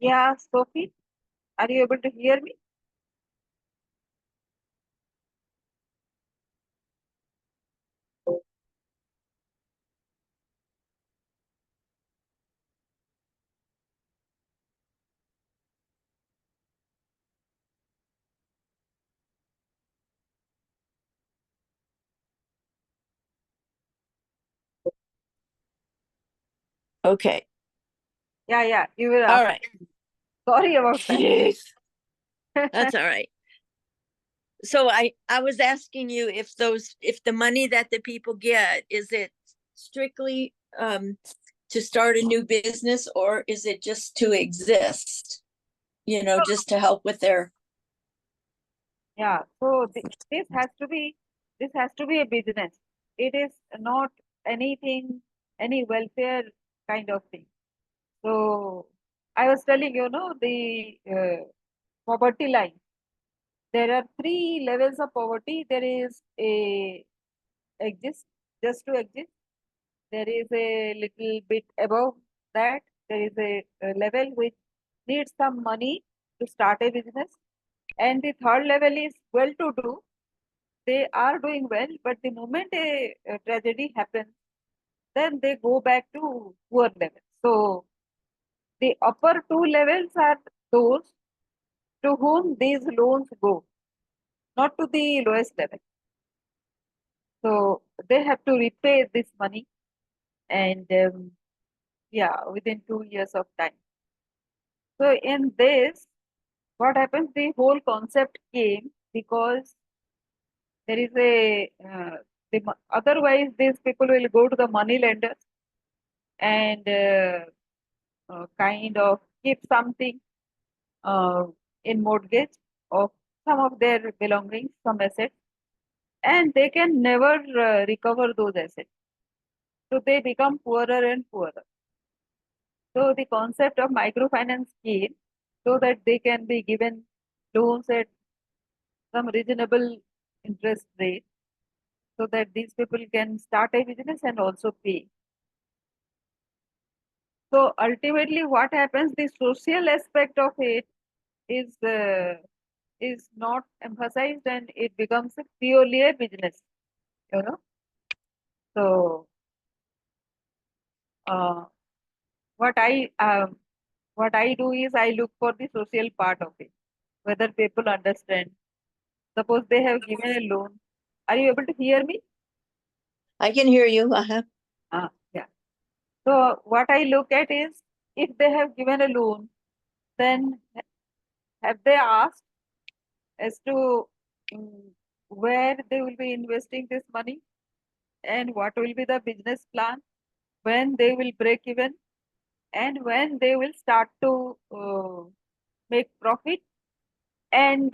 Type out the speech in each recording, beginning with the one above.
Yeah, Sophie, are you able to hear me? Okay. Yeah, you will All ask. right. Sorry about that. Yes, that's all right. So I was asking you if the money that the people get, is it strictly to start a new business, or is it just to exist? Just to help with their. Yeah, so this has to be a business. It is not anything, any welfare kind of thing. So I was telling the poverty line. There are three levels of poverty. There is a exist, just to exist. There is a little bit above that. There is a level which needs some money to start a business. And the third level is well to do. They are doing well, but the moment a tragedy happens, then they go back to poor level. So the upper two levels are those to whom these loans go, not to the lowest level. So they have to repay this money, and yeah, within 2 years of time. So in this, what happens? The whole concept came because there is otherwise these people will go to the money lenders and kind of keep something uh, in mortgage of some of their belongings, some assets, and they can never recover those assets. So they become poorer and poorer. So the concept of microfinance came so that they can be given loans at some reasonable interest rate so that these people can start a business and also pay. So ultimately, what happens? The social aspect of it is not emphasized, and it becomes purely a business. You know. So uh, what I um, what I do is I look for the social part of it, whether people understand. Suppose they have given a loan. Are you able to hear me? I can hear you. Uh-huh. Yeah. So what I look at is if they have given a loan, then have they asked as to mm, where they will be investing this money and what will be the business plan, when they will break even, and when they will start to make profit, and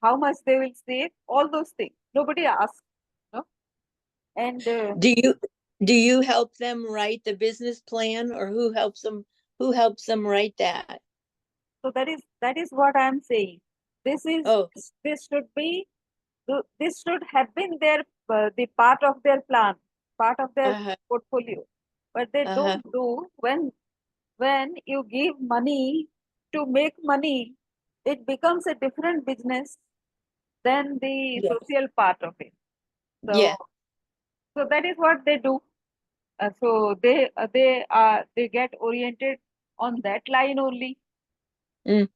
how much they will save, all those things. Nobody asks, no? And Do you do you help them write the business plan, or who helps them write that? so that is what I'm saying. This is Oh, this should be this should have been their the part of their plan, part of their uh-huh, portfolio, but they uh-huh. don't do. When you give money to make money, it becomes a different business than the Yeah. social part of it. So Yeah. so that is what they do. So they get oriented on that line only, Mm,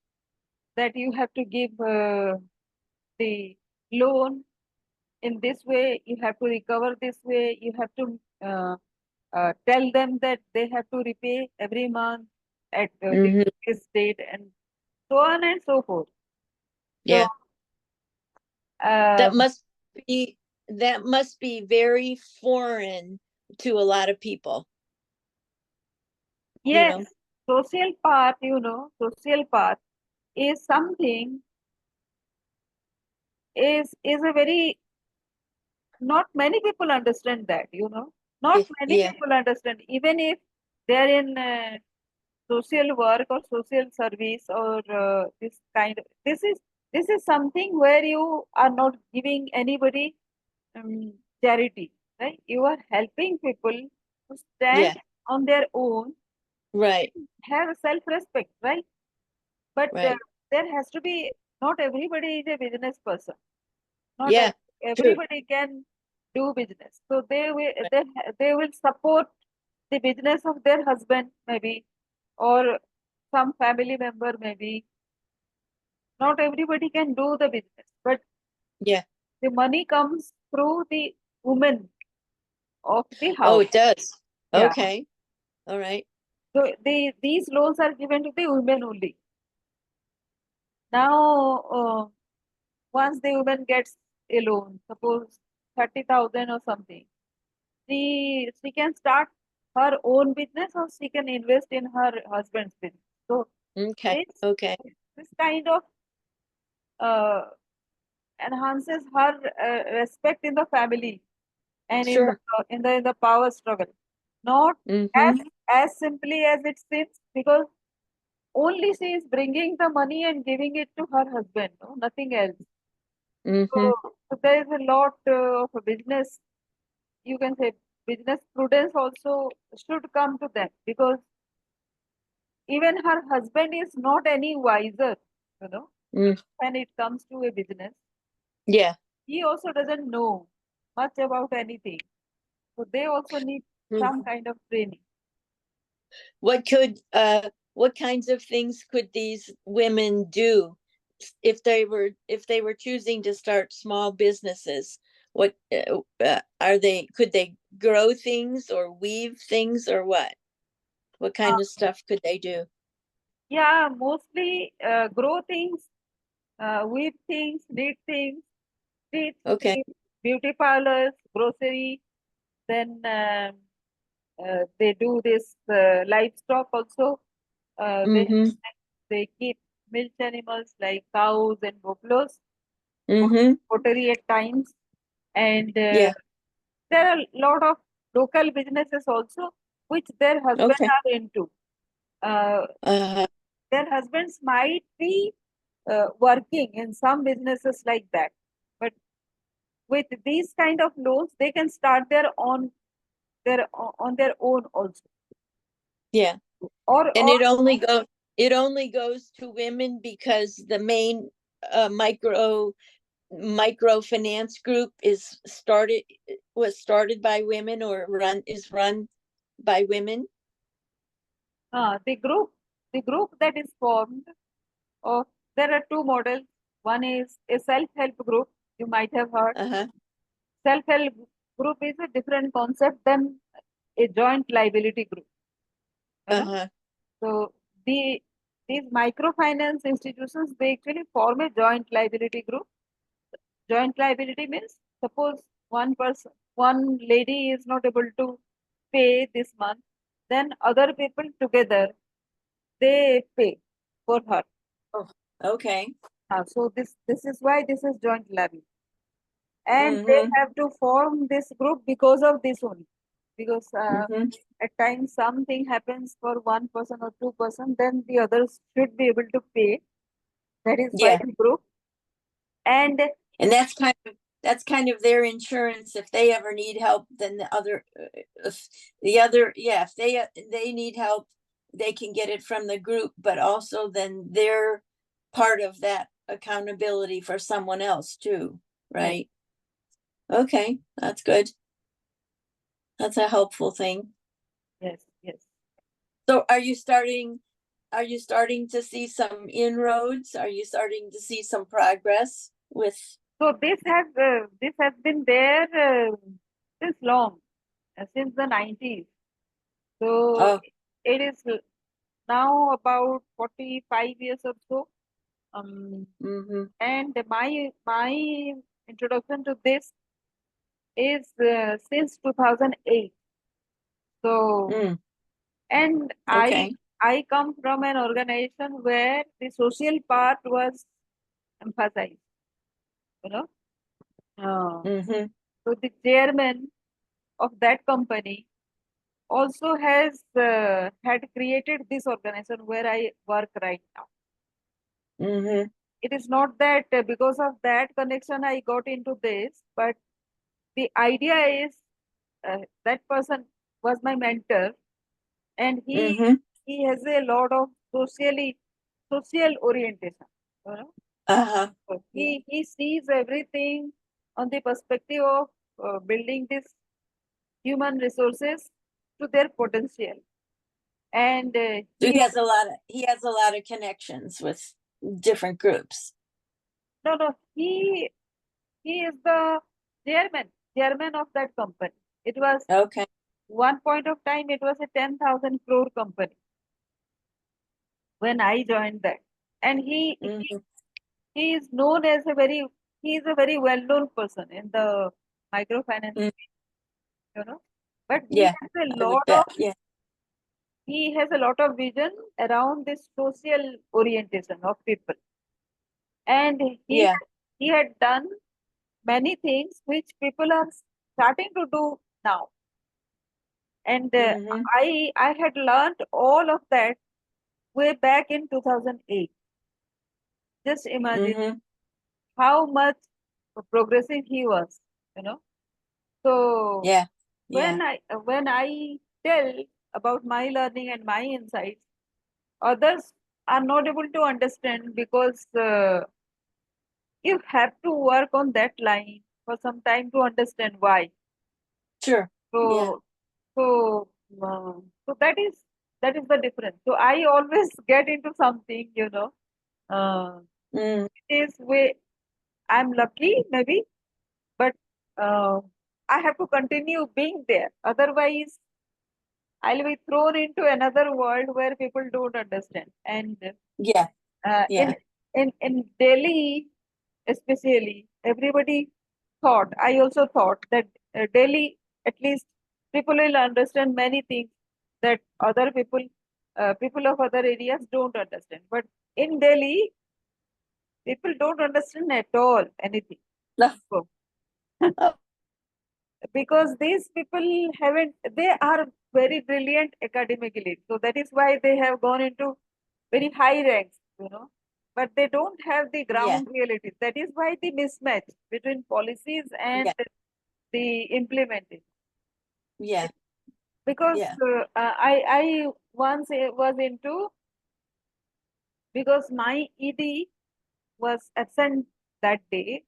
that you have to give the loan in this way, you have to recover this way, you have to tell them that they have to repay every month at hmm. this date, and so on and so forth. So Yeah. uh, That must be that must be very foreign to a lot of people, you yes, know. social path is something, is a very, not many people understand that, not Yeah, many yeah. people understand, even if they're in social work or social service or this is something where you are not giving anybody charity, right? You are helping people to stand Yeah. on their own, Right. have self respect, right? But right. there has to be, not everybody is a business person. Not Yeah, true. everybody can do business. So they will support the business of their husband maybe, or some family member maybe. Not everybody can do the business, but Yeah. the money comes through the woman of the Oh, house. it does. Yeah. Okay. All right. So these loans are given to the women only. Now, once the woman gets a loan, suppose 30,000 or something, she can start her own business or she can invest in her husband's business. So Okay. this Okay. this kind of uh, enhances her respect in the family and in the Sure. in the power struggle. Not Mm-hmm. as simply as it seems, because only she is bringing the money and giving it to her husband, no, nothing else. Mm-hmm. So there is a lot of a business, you can say, business prudence also should come to them, because even her husband is not any wiser, you know, Mm. when it comes to a business. Yeah. He also doesn't know much about anything. So they also need Mm. some kind of training. What kinds of things could these women do if they were choosing to start small businesses? What are they, could they grow things or weave things or what kind of Uh, stuff could they do? yeah, mostly grow things, weave things, knit things, stitch Okay. things, beauty parlors, grocery. Then they do this livestock also. Uh, they Mm-hmm. they keep milk animals like cows and buffaloes, Mm-hmm. pottery at times, and Yeah. there are a lot of local businesses also which their husbands Okay. are into. Uh, Uh, their husbands might be working in some businesses like that, but with these kind of loans, they can start their on their own also. yeah. And Or it only goes to women because the main microfinance group was started by women or run by women. the group that is formed of, there are two models. One is a self-help group. You might have heard. Uh-huh. Self-help group is a different concept than a joint liability group. You know, Uh-huh. so the these microfinance institutions, they actually form a joint liability group. Joint liability means, suppose one lady is not able to pay this month, then other people together they pay for her. Oh, okay. So this is why this is joint liability, and they Mm-hmm. have to form this group because of this only. Because Mm-hmm. at times something happens for one person or two-person, then the others should be able to pay. That is why Yeah. the group. And And that's kind of their insurance. If they ever need help, then if the other, yeah, if they need help, they can get it from the group, but also then they're part of that accountability for someone else too, yes, right? Okay, that's good. That's a helpful thing. yes, yes. So are you starting to see some inroads? Are you starting to see some progress with So this has been there since long, since the 90s. So oh it is now about 45 years or so. Um, mm-hmm, and my introduction to this is since 2008. So, mm, and okay, I come from an organization where the social part was emphasized, you know. mm-hmm, So the chairman of that company also has had created this organization where I work right now. mm-hmm, It is not that because of that connection I got into this, but the idea is that person was my mentor, and mm-hmm, he has a lot of socially. social orientation. You know? Uh-huh. So he sees everything on the perspective of building this human resources to their potential. And So he he has a lot of connections with different groups. no, he is the chairman of that company. It was Okay. one point of time. It was a 10,000 crore company when I joined that, and Mhm. he is known as a very he is a very well known person in the microfinance, Mm. you know. But Yeah, I would bet. Yeah. he has a lot of vision around this social orientation of people, and Yeah. he had done many things which people are starting to do now. And Mm-hmm. I had learned all of that way back in 2008. Just imagine Mm-hmm. how much progressive he was, you know. So Yeah. Yeah. when I tell about my learning and my insights, others are not able to understand because you have to work on that line for some time to understand why. Sure. Yeah. So so so that is the difference. So I always get into something, you know. Uh, Mm. it is way I'm lucky maybe, but uh, I have to continue being there. Otherwise, I'll be thrown into another world where people don't understand. And Yeah. uh, in Yeah. in Delhi, especially, everybody thought. I also thought that Delhi, at least, people will understand many things that other people of other areas don't understand. But in Delhi, people don't understand at all anything. No. So, Oh, because these people haven't they are very brilliant academically, so that is why they have gone into very high ranks, you know, but they don't have the yeah. ground realities. That is why the mismatch between policies and Yeah. the implementation. Yeah. Because Yeah. I once was into, because my ed was absent that day,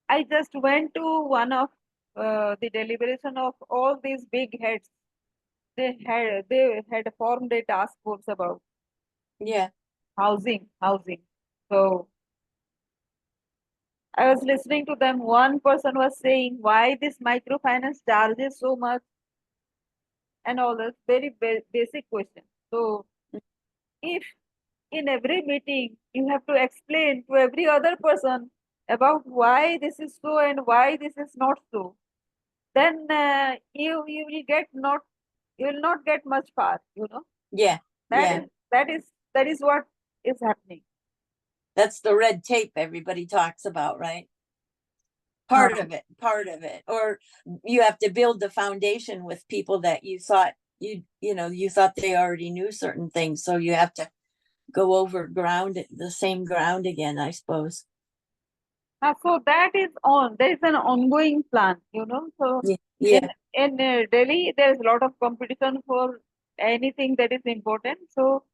I just went to one of the deliberation of all these big heads. They had formed a task force about Yeah. housing. So I was listening to them. One person was saying why this microfinance charges so much and all this very basic question. So if in every meeting you have to explain to every other person about why this is so and why this is not so, then you will get not you will not get much far. You know, Yeah. that Yeah. is that is what is happening. That's the red tape everybody talks about, right? Uh, Part of it. Or you have to build the foundation with people that you thought you thought they already knew certain things. So you have to go over the same ground again, I suppose. so that is on. There is an ongoing plan, you know. So Yeah. in Yeah. Delhi, there is a lot of competition for anything that is important. So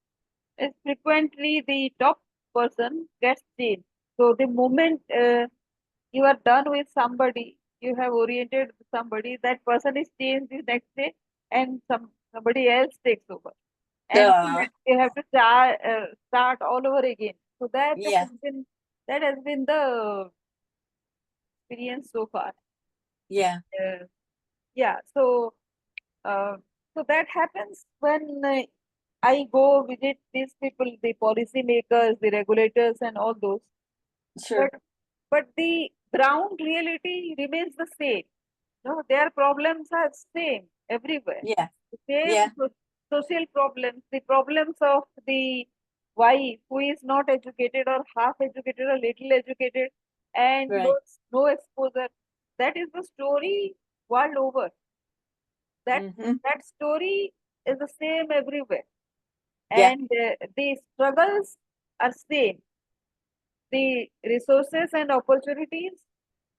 frequently the top person gets changed. So the moment you are done with somebody, you have oriented somebody, that person is changed the next day, and somebody else takes over, and Uh, you have to start all over again. So yeah. that has been the experience so far. Yeah. Uh, yeah, uh, so that happens when I go visit these people, the policy makers, the regulators, and all those. But Sure. the ground reality remains the same. No, their problems are same everywhere. Yeah. The same Yeah. social problems, the problems of the wife who is not educated or half educated or little educated and Right. no exposure. That is the story world over. That Mm-hmm. that story is the same everywhere, Yeah. and the struggles are same. The resources and opportunities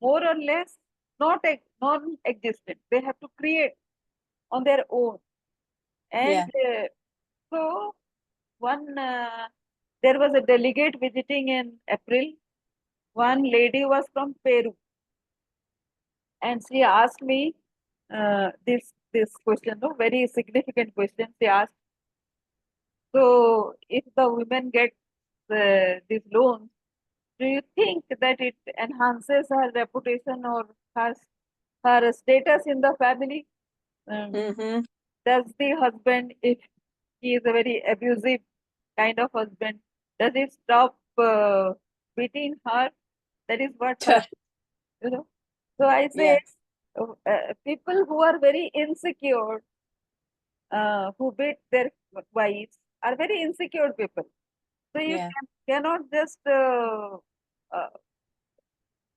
more or less non-existent. They have to create on their own. And Yeah. so one there was a delegate visiting in April. One lady was from Peru, and she asked me this question, no, very significant question. She asked, so if the women get these loans, do you think that it enhances her reputation or her her status in the family? Mm-hmm. Does the husband, if he is a very abusive kind of husband, does he stop beating her? That is what her, you know. So I say, Yeah. people who are very insecure, who beat their wives, are very insecure people. So you Yeah. cannot just uh,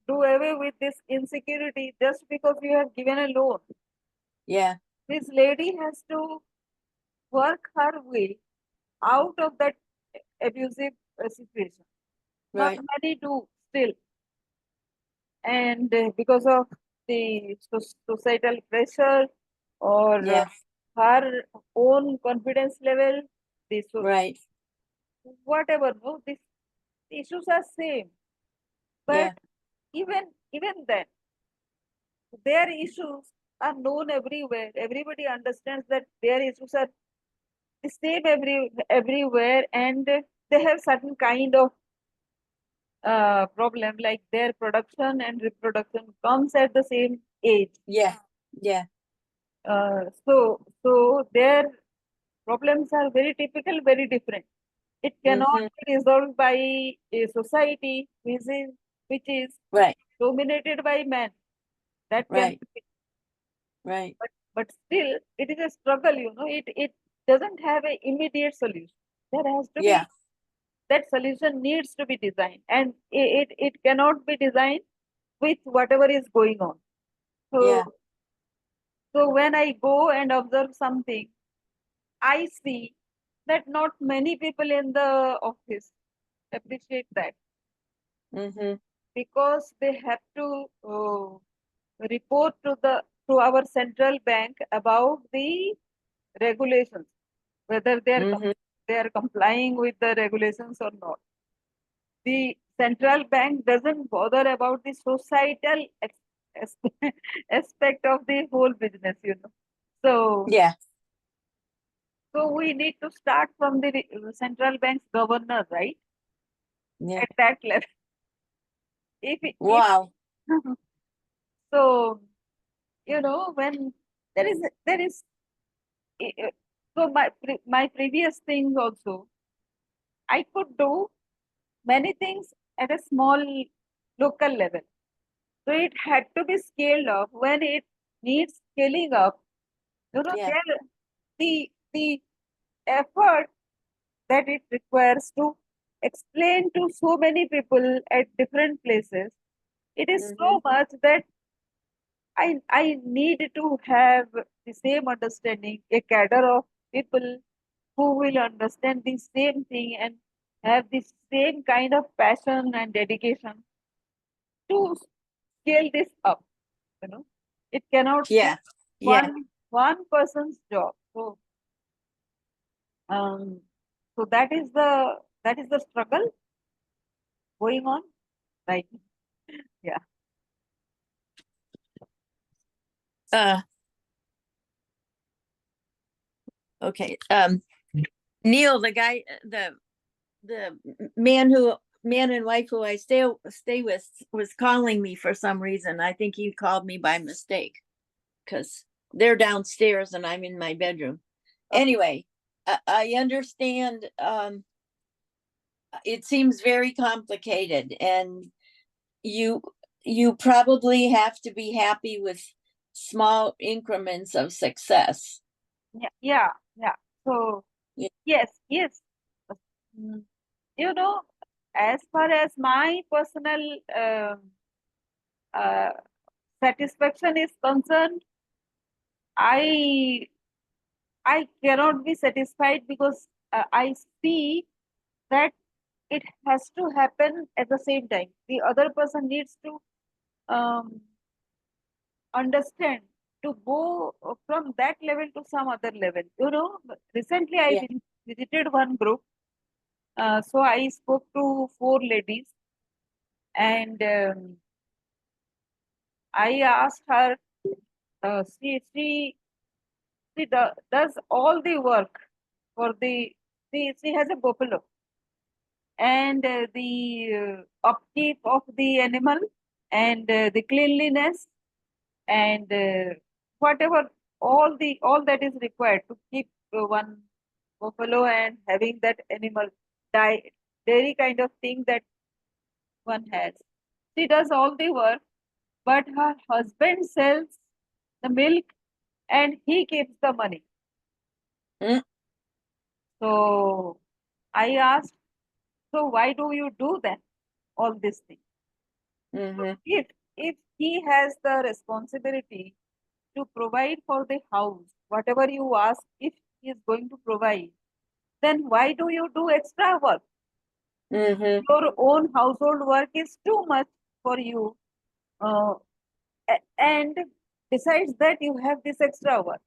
do away with this insecurity just because you have given a loan. Yeah. This lady has to work her way out of that abusive situation. Not Right. many do still, and because of the societal pressure or Yeah. her own confidence level, this Right. whatever. No, these issues are same, but Yeah. even then, their issues are known everywhere. Everybody understands that their issues are the same everywhere, and they have certain kind of problem, like their production and reproduction comes at the same age. Yeah. Yeah. So their problems are very typical, very different. It cannot Mm-hmm. be resolved by a society which is Right. dominated by men. That can Right. be, Right. but still it is a struggle. It doesn't have an immediate solution. There has to be Yeah. that solution needs to be designed, and it cannot be designed with whatever is going on. So Yeah. so when I go and observe something, I see that not many people in the office appreciate that, Mm-hmm. because they have to report to our central bank about the regulations, whether Mm-hmm. they are complying with the regulations or not. The central bank doesn't bother about the societal aspect of the whole business. So Yeah. so we need to start from the central bank's governor, right? Yeah. At that level. If Wow. so, when there is so my previous things also, I could do many things at a small local level. So it had to be scaled up. When it needs scaling up, Yeah. there the effort that it requires to explain to so many people at different places, it is Mm-hmm. so much that I need to have the same understanding, a cadre of people who will understand the same thing and have the same kind of passion and dedication to scale this up. You know, it cannot be Yeah. Yeah. one person's job. Um, so that is the struggle going on right now. Yeah. Uh, okay. Neil, the guy, the man and wife who I stay with was calling me for some reason. I think he called me by mistake because they're downstairs and I'm in my bedroom. Okay. Anyway, I understand. It seems very complicated, and you you probably have to be happy with small increments of success. Yeah. Yeah. Yeah. So Yeah. yes, yes. Mm, You know, as far as my personal uh, satisfaction is concerned, I I cannot be satisfied because I see that it has to happen at the same time. The other person needs to um, understand to go from that level to some other level. Recently I Yeah. visited one group. So I spoke to 4 ladies, and I asked her, she does all the work for she has a buffalo, and the upkeep of the animal, and the cleanliness, and whatever, all that is required to keep one buffalo and having that animal dairy kind of thing that one has. She does all the work, but her husband sells the milk and he keeps the money. Mm. So I asked, so why do you do that? All these things. Mm-hmm. If he has the responsibility to provide for the house, whatever you ask, if he is going to provide, then why do you do extra work? Mm-hmm. Your own household work is too much for you. Uh, and besides that, you have this extra work.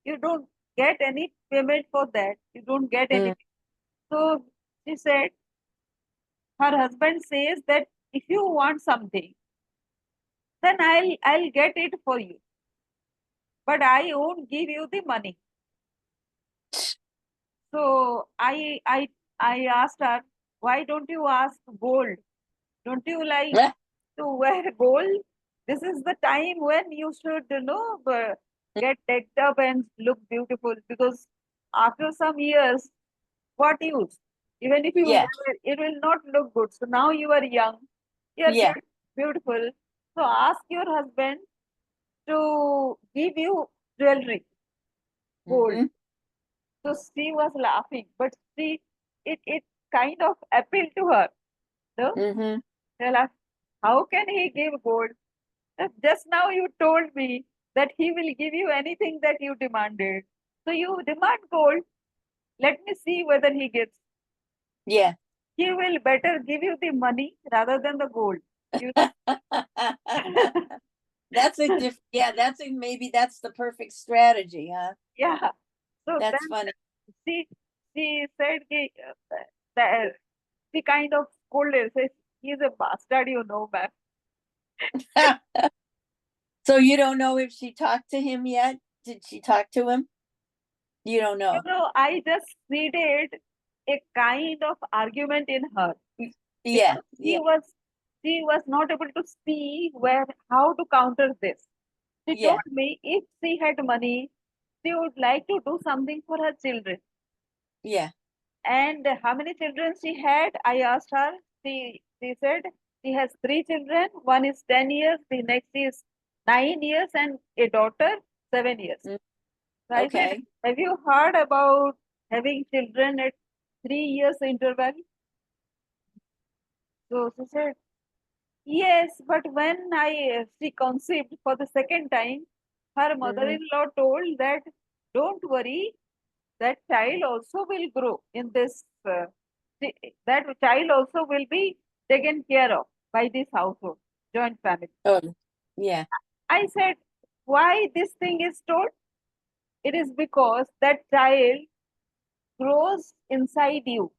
You don't get any payment for that. You don't get Mm. anything. So she said, her husband says that if you want something, then I'll get it for you, but I won't give you the money. So I asked her, why don't you ask gold? Don't you like Ah. to wear gold? This is the time when you should, get decked up and look beautiful, because after some years, what use? Even if you Yeah. wear, it will not look good. So now you are young, you are Yeah. beautiful. So ask your husband to give you jewelry, gold. Mm-hmm. So she was laughing, but it kind of appealed to her. No? Mm-hmm. Tell us, how can he give gold? Just now you told me that he will give you anything that you demanded. So you demand gold. Let me see whether he gives. Yeah. He will better give you the money rather than the gold. You That's a yeah, maybe that's the perfect strategy, huh? yeah. So That's then funny. she she said that she kind of scolded, says he's a bastard, ma'am. So you don't know if she talked to him yet? Did she talk to him? You don't know. I just needed a kind of argument in her, Yeah. because Yeah. she was not able to see where how to counter this. She Yeah. told me if she had money, she would like to do something for her children. Yeah. And how many children she had? I asked her. She said she has 3 children. One is 10 years, the next is 9 years, and a daughter 7 years. Mm. So I said, Okay. have you heard about having children at 3 years interval? So she said, yes, but when she conceived for the second time, her Mm-hmm. mother-in-law told that, don't worry, that child also will grow in this, that child also will be taken care of by this household, joint family. Oh, yeah. I said, why this thing is told? It is because that child grows inside you.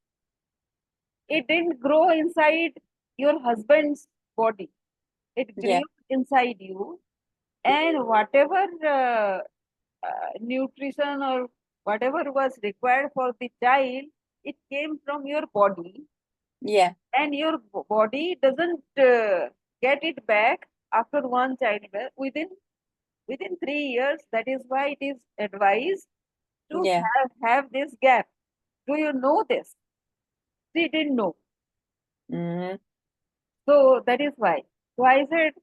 It didn't grow inside your husband's body. It Yeah. grew inside you, and whatever nutrition or whatever was required for the child, it came from your body, Yeah. and your body doesn't get it back after one childbirth within 3 years. That is why it is advised to Yeah. have this gap. Do you know this? She didn't know. Mm-hmm. So that is why. So I said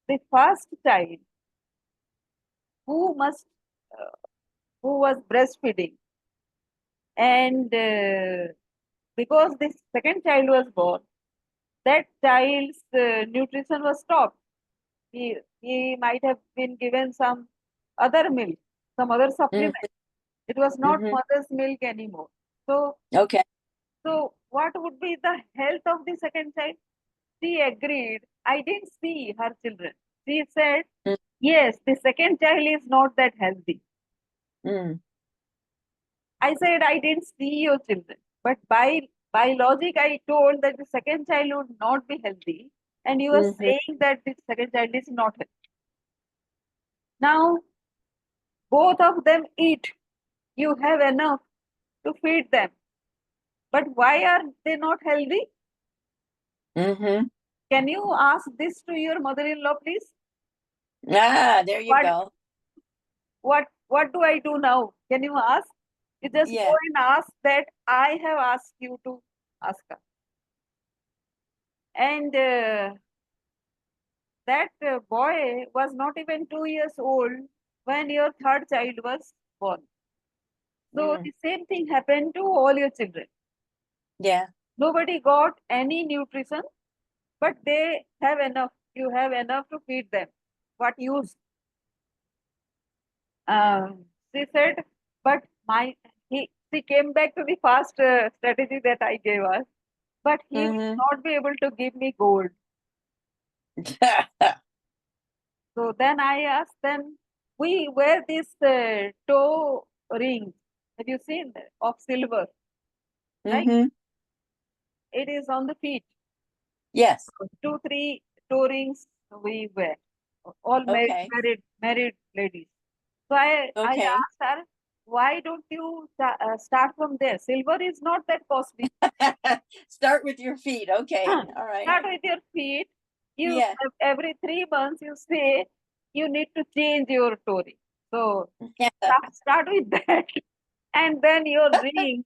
the first child who must uh, who was breastfeeding, and because this second child was born, that child's nutrition was stopped. He might have been given some other milk, some other supplement. It was not Mm-hmm. mother's milk anymore. So, Okay. so what would be the health of the second child? She agreed. I didn't see her children. She said, yes, the second child is not that healthy. Mm-hmm. I said, I didn't see your children, but by By logic, I told that the second child would not be healthy, and you are saying that the second child is not healthy. Now, both of them eat. You have enough to feed them. But why are they not healthy? Can you ask this to your mother-in-law, please? Ah, there you What go. what do I do now? Can you ask? You just go Yeah. and ask that I have asked you to ask her. And that boy was not even 2 years old when your third child was born. So the same thing happened to all your children. Yeah. Nobody got any nutrition, but they have enough. You have enough to feed them. What use? She said, but she came back to the first strategy that I gave her, but he will not be able to give me gold. So then I asked them, we wear this toe ring. Have you seen that? Of silver, right? It is on the feet. Yes. 2, 3 toe rings we wear. All Okay. married ladies. So I Okay. asked her, why don't you start from there? Silver is not that costly. Start with your feet. Okay. Huh. All right. Start with your feet. You Yeah. every 3 months you say you need to change your story. So Yeah. start with that, and then your rings.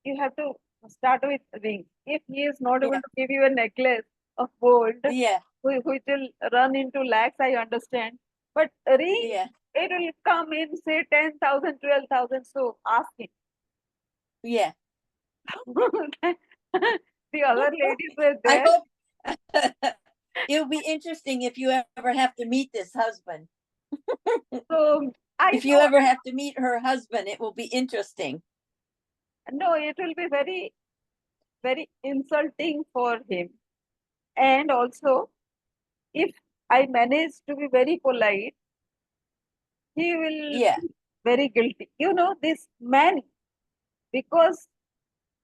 You have to start with rings. If he is not able Yeah. to give you a necklace of gold, Yeah. which will run into lakhs, I understand. But a ring, Yeah. it will come in, say, 10,000, 12,000. So ask him. Yeah. The other ladies were I there. hope it'll be interesting if you ever have to meet this husband. So I If you know, ever have to meet her husband, it will be interesting. no, it will be very, very insulting for him. And also, if I manage to be very polite, he will Yeah. be very guilty. You know, this man, because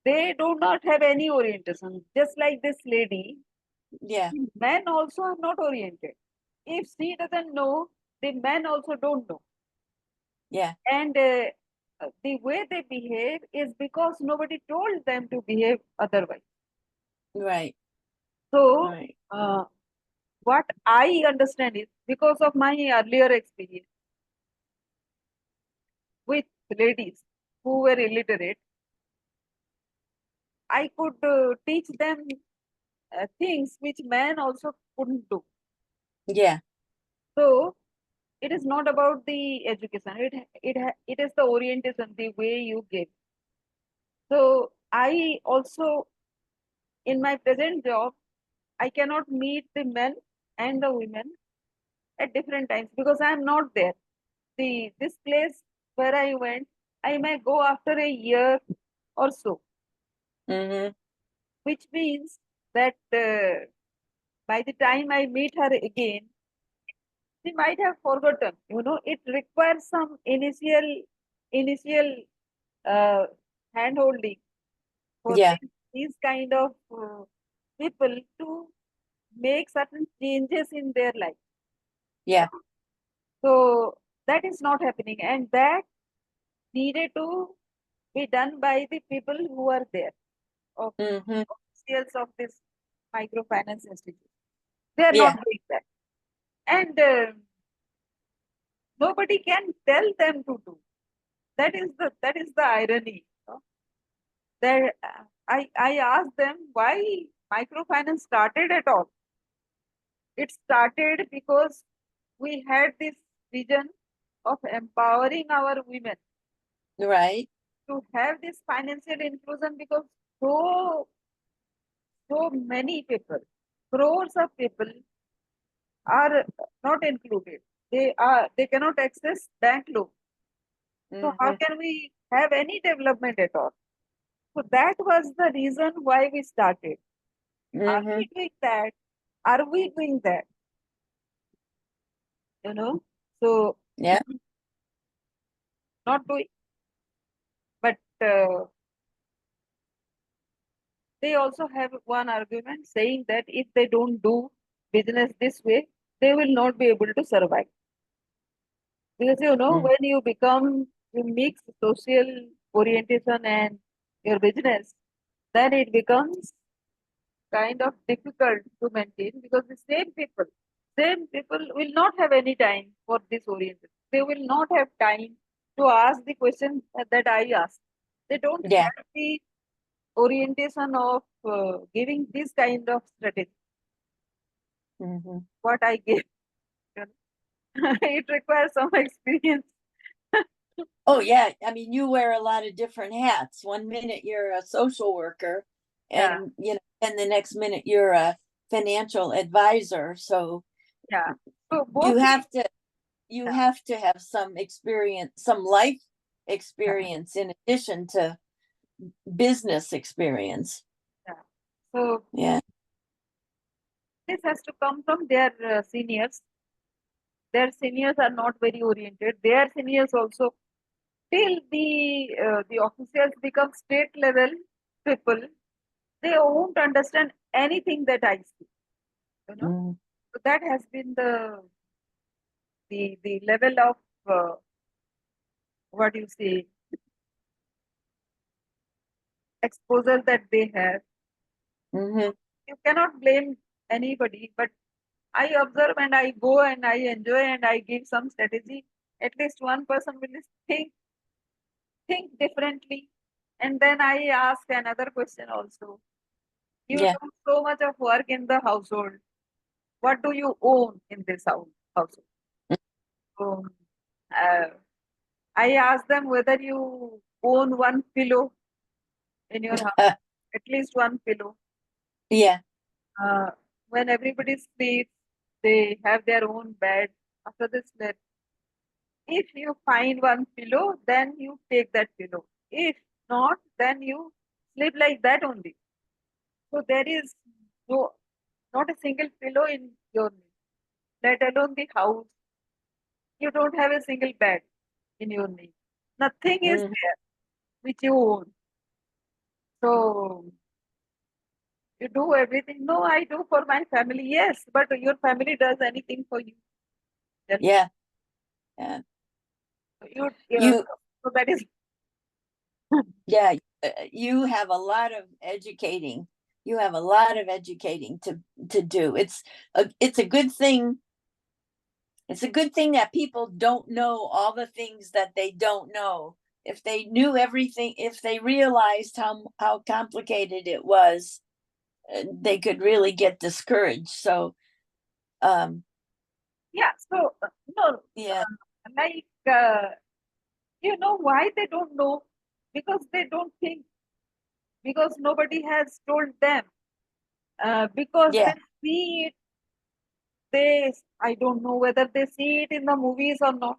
they do not have any orientation, just like this lady, Yeah. men also are not oriented. If she doesn't know, the men also don't know. Yeah. And the way they behave is because nobody told them to behave otherwise. Right. So, Right. what I understand is because of my earlier experience with ladies who were illiterate, I could teach them things which men also couldn't do. Yeah. So, it is not about the education. It is the orientation, the way you give. So I also, in my present job, I cannot meet the men and the women at different times because I am not there. This place where I went, I may go after a year or so, which means that by the time I meet her again, she might have forgotten. You know, it requires some initial uh, hand holding for Yeah. these kind of people to make certain changes in their life. Yeah. So that is not happening, and that needed to be done by the people who are there, of officials of this microfinance institute. They are not Yeah. doing that, and nobody can tell them to do. That is the irony. You know? That I asked them why microfinance started at all. It started because we had this vision of empowering our women Right. to have this financial inclusion because so many people, crores of people are not included. They cannot access bank loan. So how can we have any development at all? So that was the reason why we started. Are we doing that? Are we doing that? You know? So Yeah. not doing, but they also have one argument saying that if they don't do business this way, they will not be able to survive. Because Mm. when you mix social orientation and your business, then it becomes kind of difficult to maintain because the same people will not have any time for this orientation. They will not have time to ask the question that I asked. They don't Yeah. have the orientation of giving this kind of strategy. Hmm. What I gave, you it requires some experience. Oh yeah, I mean, you wear a lot of different hats. One minute you're a social worker, Yeah, and and the next minute you're a financial advisor. So yeah. So both you the have to you have to have some experience, some life yeah, experience in addition to business experience. yeah. So Yeah. this has to come from their seniors. Their seniors are not very oriented. Their seniors also, till the officers become state level people, they won't understand anything that I see. You know, Mm. so that has been the level of what you say exposure that they have. Hmm. You cannot blame anybody, but I observe and I go and I enjoy and I give some strategy. At least one person will think think differently, and then I ask another question also. You Yeah. do so much of work in the household. What do you own in this household? So, uh, I ask them whether you own one pillow in your house, at least one pillow. Yeah. Uh, when everybody sleeps, they have their own bed. After they sleep, if you find one pillow, then you take that pillow. If not, then you sleep like that only. So there is no not a single pillow in your name, let alone the house. You don't have a single bed in your name. Nothing is Hmm. there which you own. So you do everything. No, I do for my family. Yes, but your family does anything for you. Then Yeah. Yeah. you You so that is yeah, you have a lot of educating. You have a lot of educating to do. It's a good thing. It's a good thing that people don't know all the things that they don't know. If they knew everything, if they realized how complicated it was, they could really get discouraged. So, um, yeah. So no, yeah, like why they don't know because they don't think because nobody has told them because they yeah, see it I don't know whether they see it in the movies or not.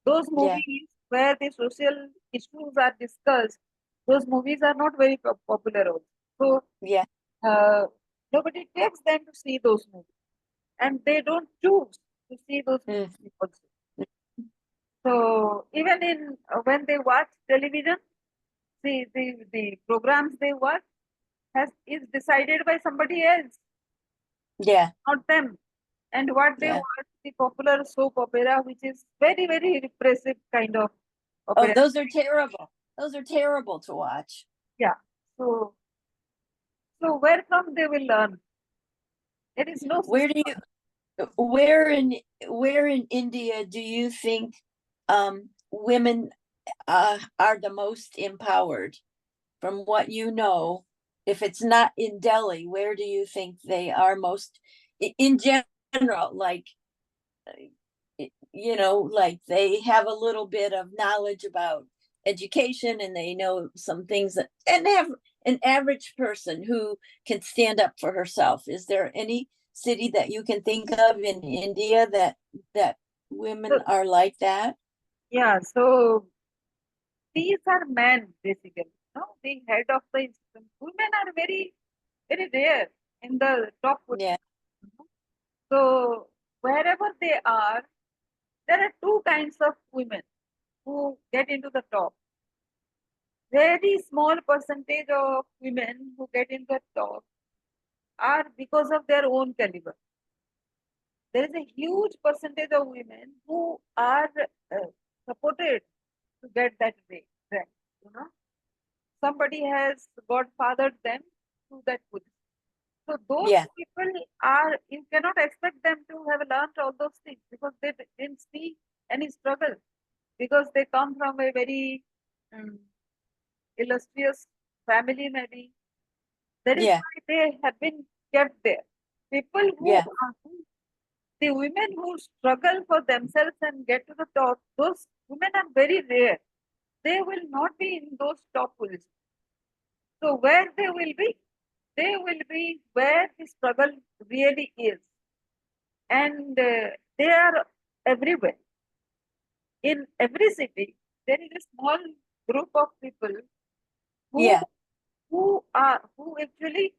Those yeah, movies where the social issues are discussed, those movies are not very popular also. So yeah. uh, nobody takes them to see those movies, and they don't choose to see those Mm, movies also. So even in when they watch television, the programs they watch has is decided by somebody else, yeah, not them. And what they yeah. watch, the popular soap opera, which is very, very repressive kind of Oh, opera. those are terrible. Those are terrible to watch. Yeah. So, so where from they will learn? There is no Where do system. you where in where in India do you think women are the most empowered? From what you know, if it's not in Delhi, where do you think they are most in general? Like, like they have a little bit of knowledge about education and they know some things that, and they have an average person who can stand up for herself. Is there any city that you can think of in India that women So, are like that? yeah. So these are men basically. No, the head of the institution. Women are very, very rare in the top Yeah. position. So wherever they are, there are two kinds of women who get into the top. very small percentage of women who get in the top are because of their own caliber. There is a huge percentage of women who are supported to get that way. Right? You know, somebody has godfathered them to that position. So those Yeah. people are, you cannot expect them to have learned all those things because they didn't see any struggle, because they come from a very um, illustrious family, maybe. That is Yeah. why they have been kept there. People who Yeah. are, the women who struggle for themselves and get to the top, those women are very rare. They will not be in those top positions. So where they will be? They will be where the struggle really is. And they are everywhere. In every city, there is a small group of people who Yeah. who actually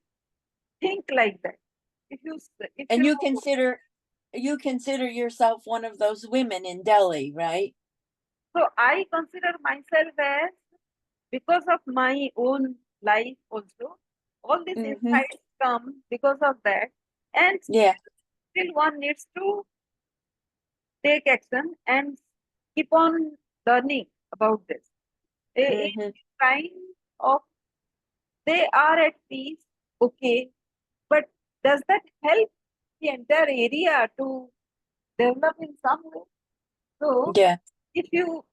think like that. If And you you consider yourself one of those women in Delhi, right? so I consider myself as, because of my own life also, all these Mm-hmm. insights come because of that, and Yeah. still one needs to take action and keep on learning about this. It's Mm-hmm. kind of, they are at peace, okay, but does that help the entire area to develop in some way? So Yeah. if you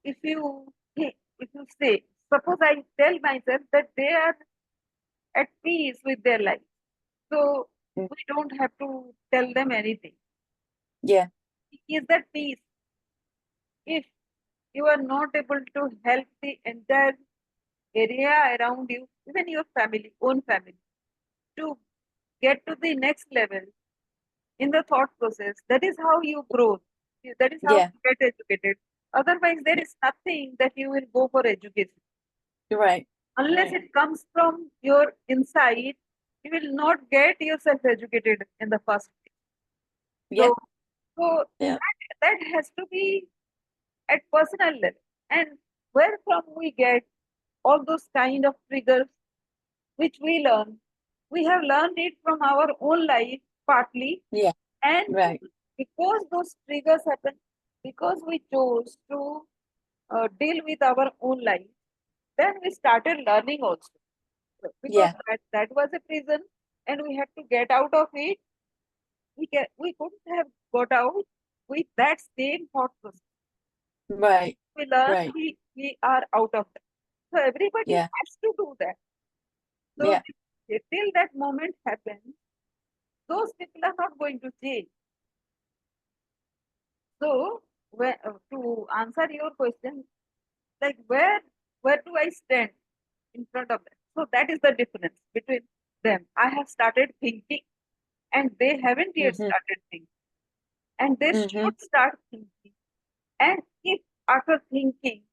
say, suppose I tell myself that they are at peace with their life, so Mm. we don't have to tell them anything. Yeah. Is that peace? If you are not able to help the entire area around you, even your family, own family, to get to the next level in the thought process, that is how you grow. That is how Yeah. you get educated. Otherwise, there is nothing that you will go for education. You're right. Unless Right. it comes from your inside, you will not get yourself educated in the first place. Yeah. So, so Yeah. that has to be at personal level. And where from we get all those kind of triggers which we learn, we have learned it from our own life partly, Yeah. and Right. because those triggers happen, because we chose to deal with our own life, then we started learning also. Because Yeah. that was a prison and we had to get out of it. We couldn't have got out with that same thought process. Right. We learn, Right. we are out of that. So everybody Yeah. has to do that. So Yeah. till that moment happens, those people are not going to change. So to answer your question, like where do I stand in front of them? So that is the difference between them. I have started thinking and they haven't yet Mm-hmm. started thinking. And they Mm-hmm. should start thinking. And if after thinking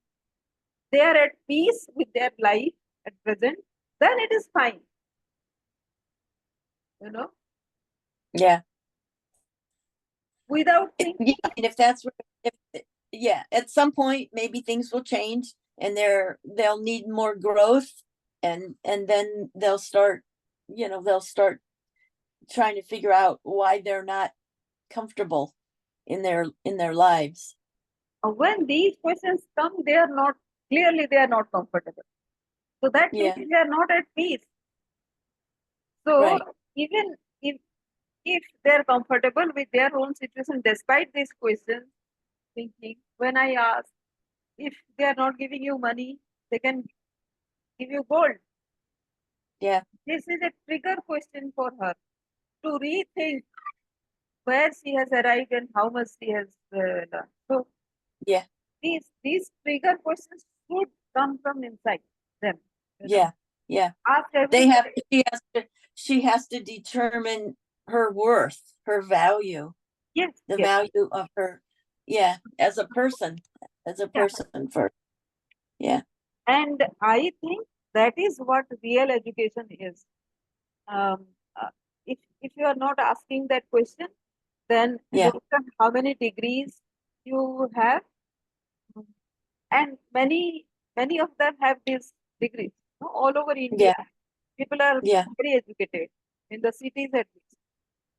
they are at peace with their life at present, then it is fine. You know, Yeah. without Yeah. thinking, And if that's where, if yeah, at some point maybe things will change and they'll need more growth, and then they'll start trying to figure out why they're not comfortable in their lives. when these questions come, they are not comfortable. So that means Yeah. they are not at peace. So Right. even if they're comfortable with their own situation, despite these questions, thinking, when I ask if they are not giving you money, they can give you gold. Yeah. This is a trigger question for her to rethink where she has arrived and how much she has done. So Yeah. these trigger questions should come from inside them. You know, Yeah. Yeah. ask They everybody. have she has to determine her worth, her value, Yes, the yes, value of her, yeah, yeah. as a person first. Yeah. And I think that is what real education is. Um, uh, if you are not asking that question, then Yeah. look at how many degrees you have, and many of them have this. degrees, all over India. Yeah. People are Yeah. very educated in the cities at least.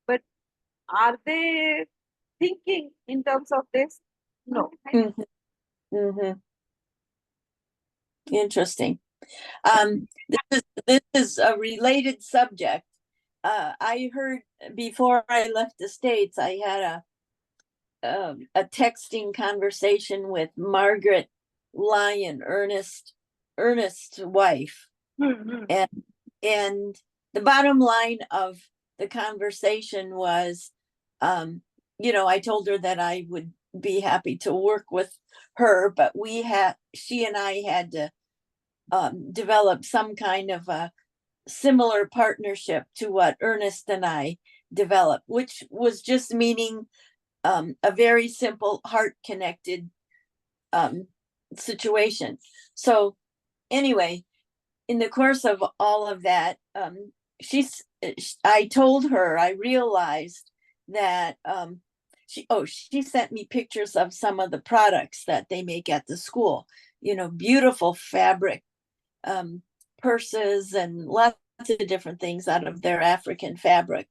But are they thinking in terms of this? No. Mhm. Mhm. Interesting. This is a related subject. I heard before I left the States, I had a texting conversation with Margaret Lyon, Ernest's wife, Hmm. and the bottom line of the conversation was, I told her that I would be happy to work with her, but she and I had to develop some kind of a similar partnership to what Ernest and I developed, which was just meaning a very simple heart connected situation. So anyway, in the course of all of that, I told her, I realized that she sent me pictures of some of the products that they make at the school, beautiful fabric purses and lots of different things out of their African fabric.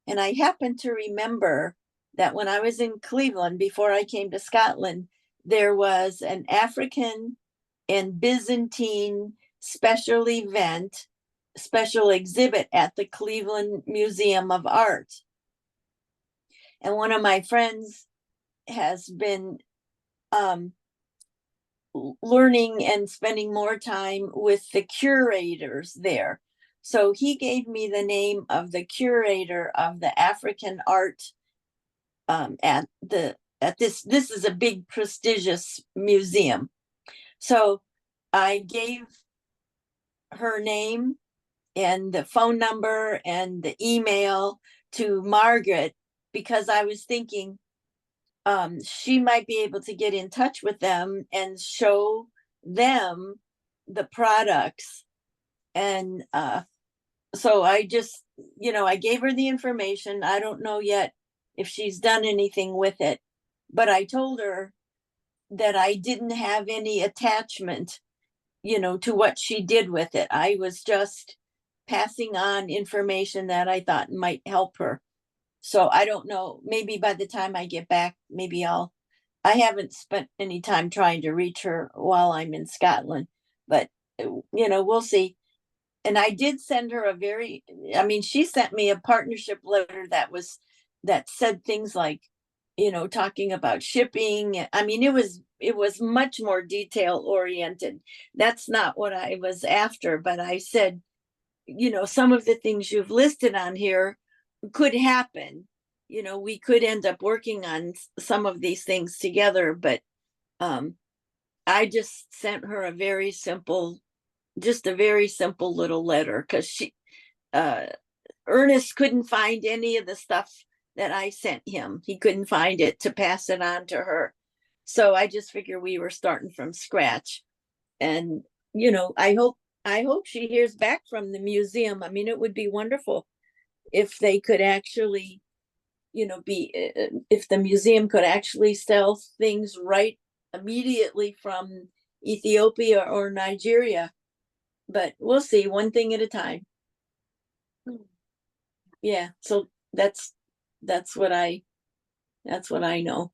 And I happen to remember that when I was in Cleveland, before I came to Scotland, there was an African and Byzantine special exhibit at the Cleveland Museum of Art. And one of my friends has been learning and spending more time with the curators there. So he gave me the name of the curator of the African art at this is a big prestigious museum. So I gave her name and the phone number and the email to Margaret because I was thinking she might be able to get in touch with them and show them the products. And so I just, I gave her the information. I don't know yet if she's done anything with it, but I told her that I didn't have any attachment, to what she did with it. I was just passing on information that I thought might help her. So I don't know, maybe by the time I get back, I haven't spent any time trying to reach her while I'm in Scotland, but we'll see. And I did send her she sent me a partnership letter that said things like, talking about shipping. I mean, it was much more detail oriented. That's not what I was after, but I said, some of the things you've listed on here could happen. We could end up working on some of these things together, but I just sent her a very simple little letter because Ernest couldn't find any of the stuff that I sent him. He couldn't find it to pass it on to her. So I just figured we were starting from scratch. And, I hope she hears back from the museum. I mean, it would be wonderful if they could actually, if the museum could actually sell things right immediately from Ethiopia or Nigeria. But we'll see, one thing at a time. Yeah, so that's what I know.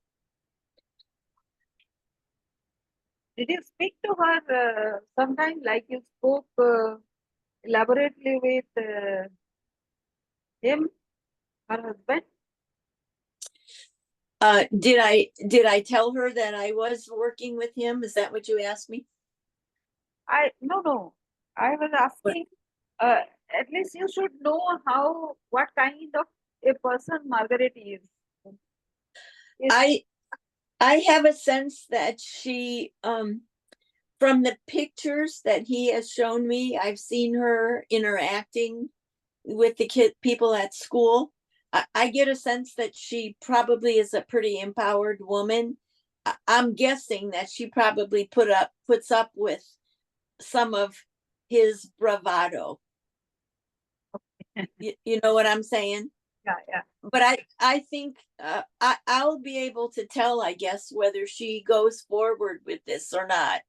Did you speak to her sometime like you spoke elaborately with him, her husband? Did I tell her that I was working with him? Is that what you asked me? No. I was asking, at least you should know what kind of a person Margaret is. I have a sense that she from the pictures that he has shown me, I've seen her interacting with the people at school. I get a sense that she probably is a pretty empowered woman. I'm guessing that she probably puts up with some of his bravado. You know what I'm saying? Yeah. But I think I'll be able to tell, I guess, whether she goes forward with this or not.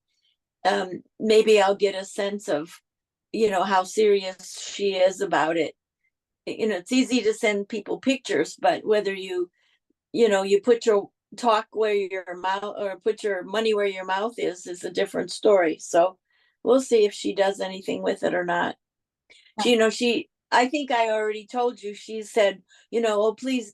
maybe I'll get a sense of, how serious she is about it. It's easy to send people pictures, but whether you put your talk where your mouth, or put your money where your mouth is a different story. So we'll see if she does anything with it or not. I think I already told you, she said, oh, please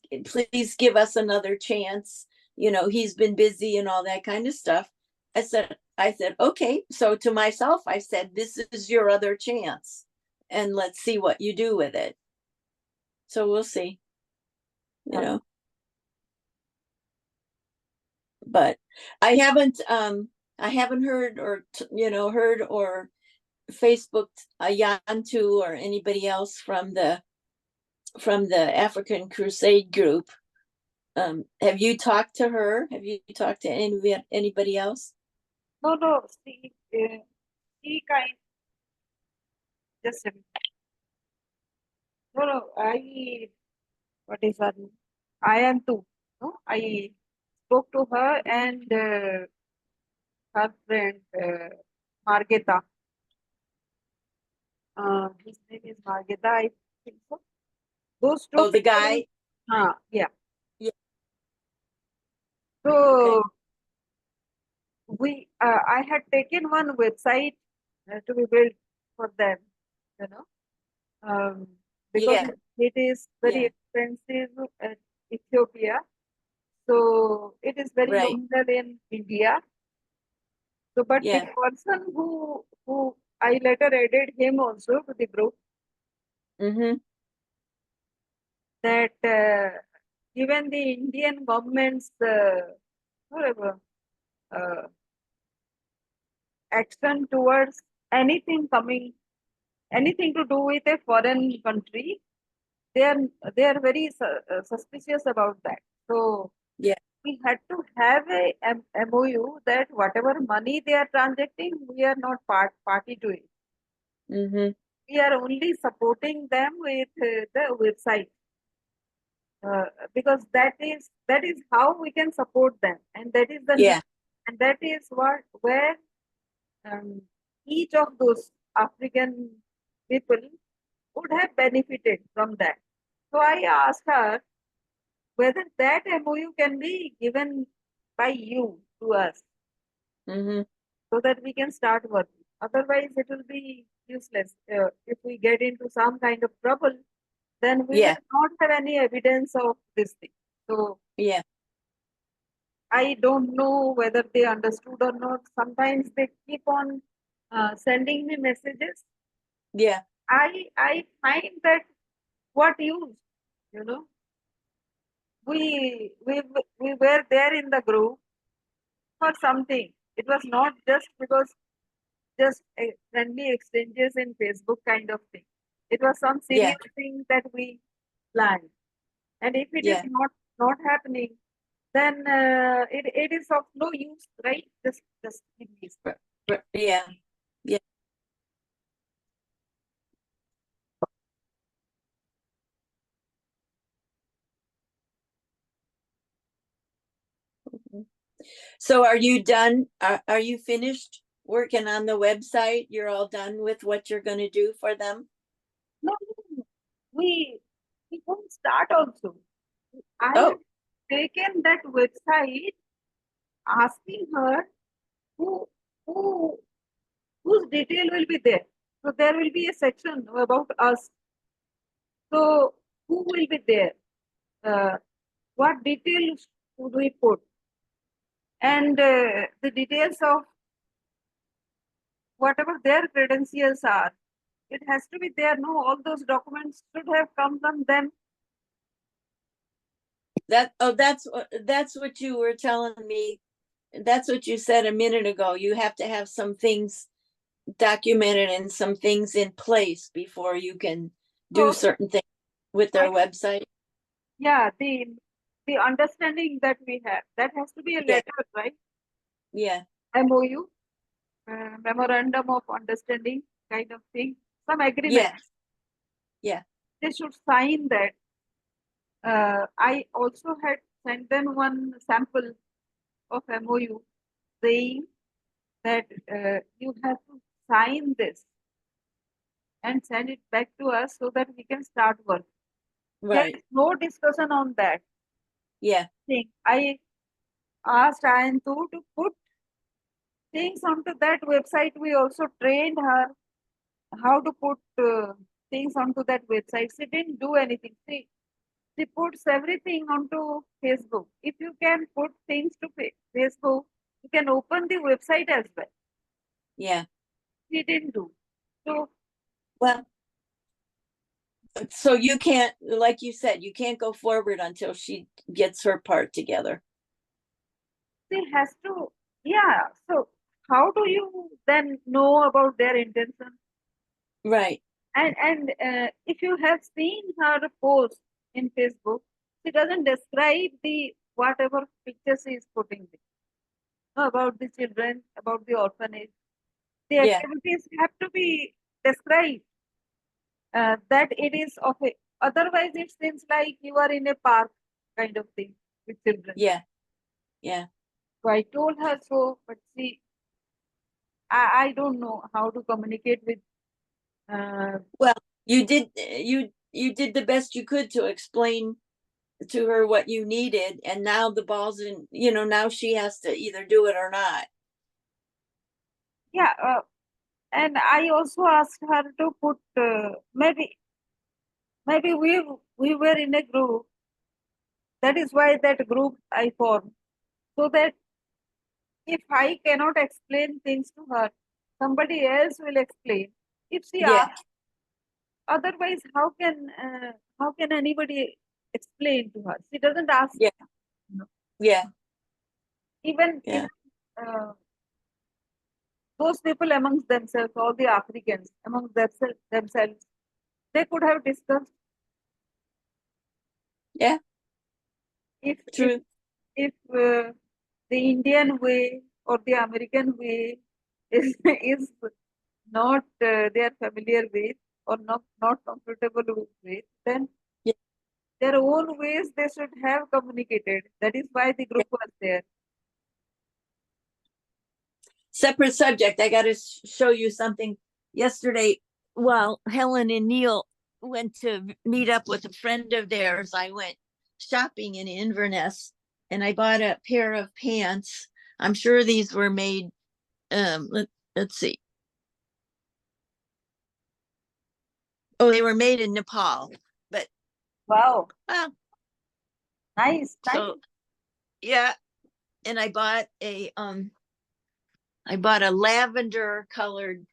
give us another chance. He's been busy and all that kind of stuff. I said, okay. So to myself, I said, this is your other chance, and let's see what you do with it. So we'll see, but I haven't heard or Facebooked Yantu or anybody else from the African Crusade group. Have you talked to her? Have you talked to anybody else? No. She kind just a minute. No. What is her name? I am too. No, I spoke to her and her friend Margita. His name is Margita, I think so. Those two. Oh, the guy. Yeah. Yeah. So I had taken one website to be built for them, because Yeah. it is very expensive at Ethiopia. So it is very Right. nominal in India. So, but the person who I later added him also to the group, that even the Indian government's whatever action towards anything to do with a foreign country, they are very suspicious about that. So we had to have a MOU that whatever money they are transacting, we are not party to it. We are only supporting them with the website, because that is how we can support them, and that is and that is where each of those African people would have benefited from that. So I asked her whether that MOU can be given by you to us, so that we can start working. Otherwise, it will be useless. If we get into some kind of trouble, then we will not have any evidence of this thing. So I don't know whether they understood or not. Sometimes they keep on sending me messages. I find that what use, we were there in the group for something. It was not just because just friendly exchanges in Facebook kind of thing. It was some serious thing that we planned. And if it is not happening, then it is of no use, right? Just give me. So are you done? Are you finished working on the website? You're all done with what you're going to do for them? No. We won't start also. I have taken that website asking her whose detail will be there. So there will be a section about us. So who will be there? What details should we put? And the details of whatever their credentials are, it has to be there. No, all those documents should have come from them. That's what you were telling me. That's what you said a minute ago. You have to have some things documented and some things in place before you can do certain things with their website. Yeah, the understanding that we have, that has to be a letter, right? MOU, memorandum of understanding kind of thing, some agreement. They should sign that. I also had sent them one sample of MOU saying that you have to sign this and send it back to us so that we can start work. There Right. is no discussion on that Yeah. thing. I asked Ayantu to put things onto that website. We also trained her how to put things onto that website. She didn't do anything. She puts everything onto Facebook. If you can put things to Facebook, you can open the website as well. Yeah. She didn't do. So Well, so you can't, like you said, you can't go forward until she gets her part together. she has to, yeah. So how do you then know about their intention? Right. And if you have seen her post in Facebook, she doesn't describe the whatever pictures she is putting there, about the children, about the orphanage. The Yeah. activities have to be described, that it is of a, otherwise it seems like you are in a park kind of thing with children. Yeah. Yeah. So I told her so, but I don't know how to communicate with. Well, you did the best you could to explain to her what you needed, and now the ball's in, now she has to either do it or not. Yeah, and I also asked her to put, maybe we were in a group. That is why that group I formed, so that if I cannot explain things to her, somebody else will explain. If she Yeah. asks, otherwise, how can anybody explain to her? She doesn't ask. Yeah. You know. Yeah. Even Yeah. uh, those people amongst themselves, all the Africans amongst themselves, they could have discussed Yeah. if if True. if the Indian way or the American way is not their familiar with or not comfortable with, then Yeah. their own ways they should have communicated. That is why the Yeah. group was there. Separate subject. I got to show you something. Yesterday, while Helen and Neil went to meet up with a friend of theirs, I went shopping in Inverness and I bought a pair of pants. I'm sure these were made, let's see. Oh, they were made in Nepal, but Wow, uh, nice, nice. so yeah. And I bought a lavender colored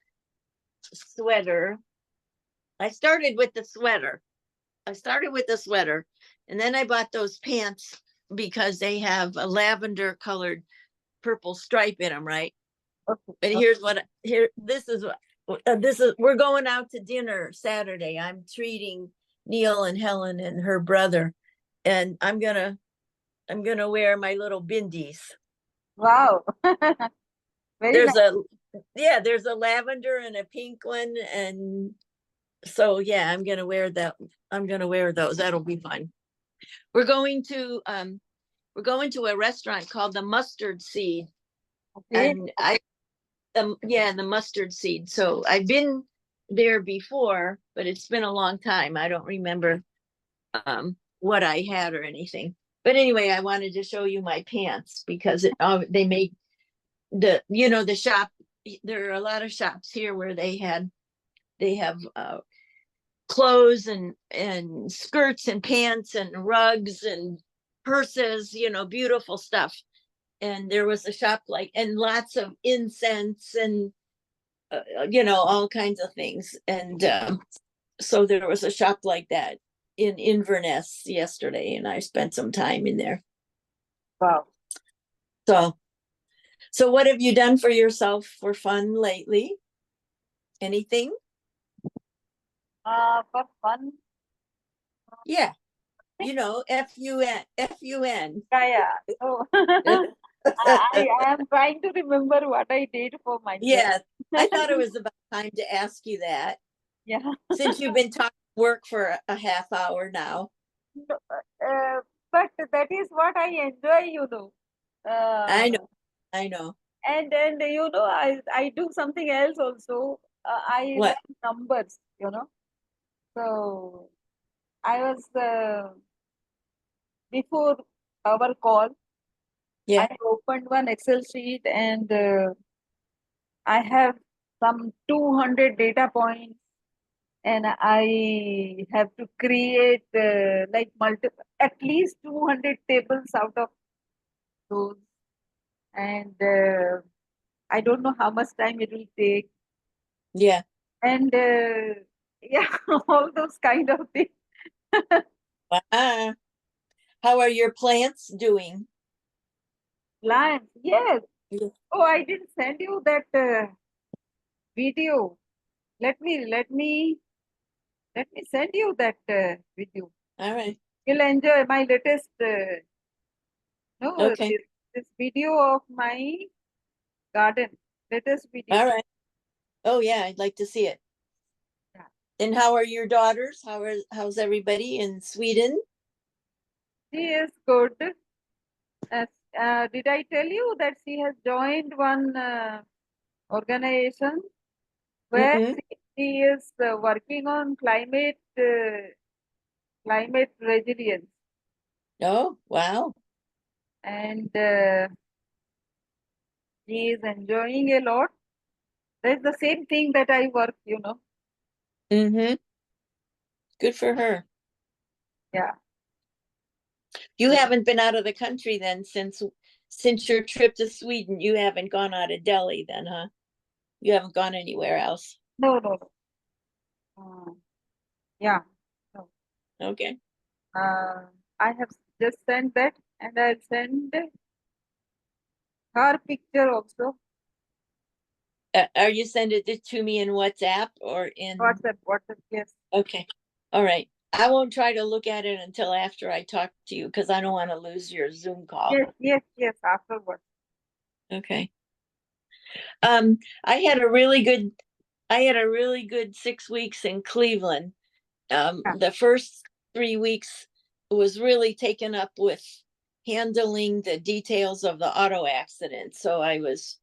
sweater. I started with the sweater. And then I bought those pants because they have a lavender colored purple stripe in them, right? Okay, But okay. this is we're going out to dinner Saturday. I'm treating Neil and Helen and her brother, and I'm gonna wear my little bindies. Wow, very There's nice. there's a lavender and a pink one, and so yeah, I'm gonna wear those. That'll be fun. We're going to a restaurant called the Mustard Seed, Okay, and the Mustard Seed. So I've been there before, but it's been a long time. I don't remember what I had or anything. But anyway, I wanted to show you my pants because they made the shop. There are a lot of shops here where they have clothes and skirts and pants and rugs and purses, beautiful stuff. And there was a shop and lots of incense and all kinds of things. And so there was a shop like that in Inverness yesterday, and I spent some time in there. wow. So what have you done for yourself for fun lately? Anything? For fun, Yeah, FUN. yeah, yeah. So I am trying to remember what I did for myself. Yeah, I thought it was about time to ask you that Yeah. since you've been talking work for a half hour now. No, but that is what I enjoy, I know, I know. And I do something else also. I What? learn numbers, So I was before our call, Yeah. I opened one Excel sheet and I have some 200 data points, and I have to create like at least 200 tables out of those. And I don't know how much time it will take. Yeah. And yeah, all those kind of things. Wow. How are your plants doing? Plants, yes. Yeah. Oh, I didn't send you that video. Let me send you that video. All right. You'll enjoy my latest no Okay. this video of my garden. Latest video. All right. Oh yeah, I'd like to see it. Yeah. And how are your daughters? How's everybody in Sweden? She is good. Uh, did I tell you that she has joined one organization where Mm-mm. she is working on climate resilience, Oh, wow. and she is enjoying a lot. That's the same thing that I work. Mm-hmm. Good for her. Yeah. You haven't been out of the country then since your trip to Sweden. You haven't gone out of Delhi then, huh? You haven't gone anywhere else. No, no, no. Yeah. No. Okay. Uh, I have just sent that, and I'll send her picture also. Are you sending it to me in WhatsApp or in? WhatsApp, yes. Okay. All right. I won't try to look at it until after I talk to you because I don't want to lose your Zoom call. Yes, yes, yes, afterwards. Okay. Um, I had a really good I had a really good 6 weeks in Cleveland. Yeah. The first 3 weeks was really taken up with handling the details of the auto accident. So I was,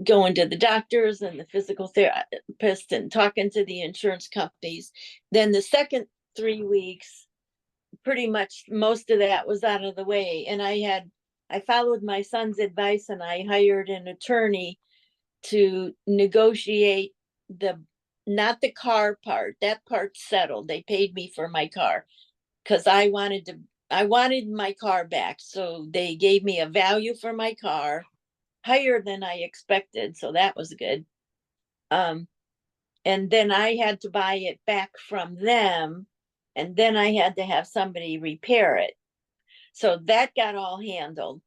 going to the doctors and the physical therapist and talking to the insurance companies. Then the second 3 weeks, pretty much most of that was out of the way. And I followed my son's advice and I hired an attorney to negotiate the not the car part. That part's settled. They paid me for my car because I wanted my car back. So they gave me a value for my car higher than I expected. So that was good. Um, and then I had to buy it back from them. And then I had to have somebody repair it. So that got all handled.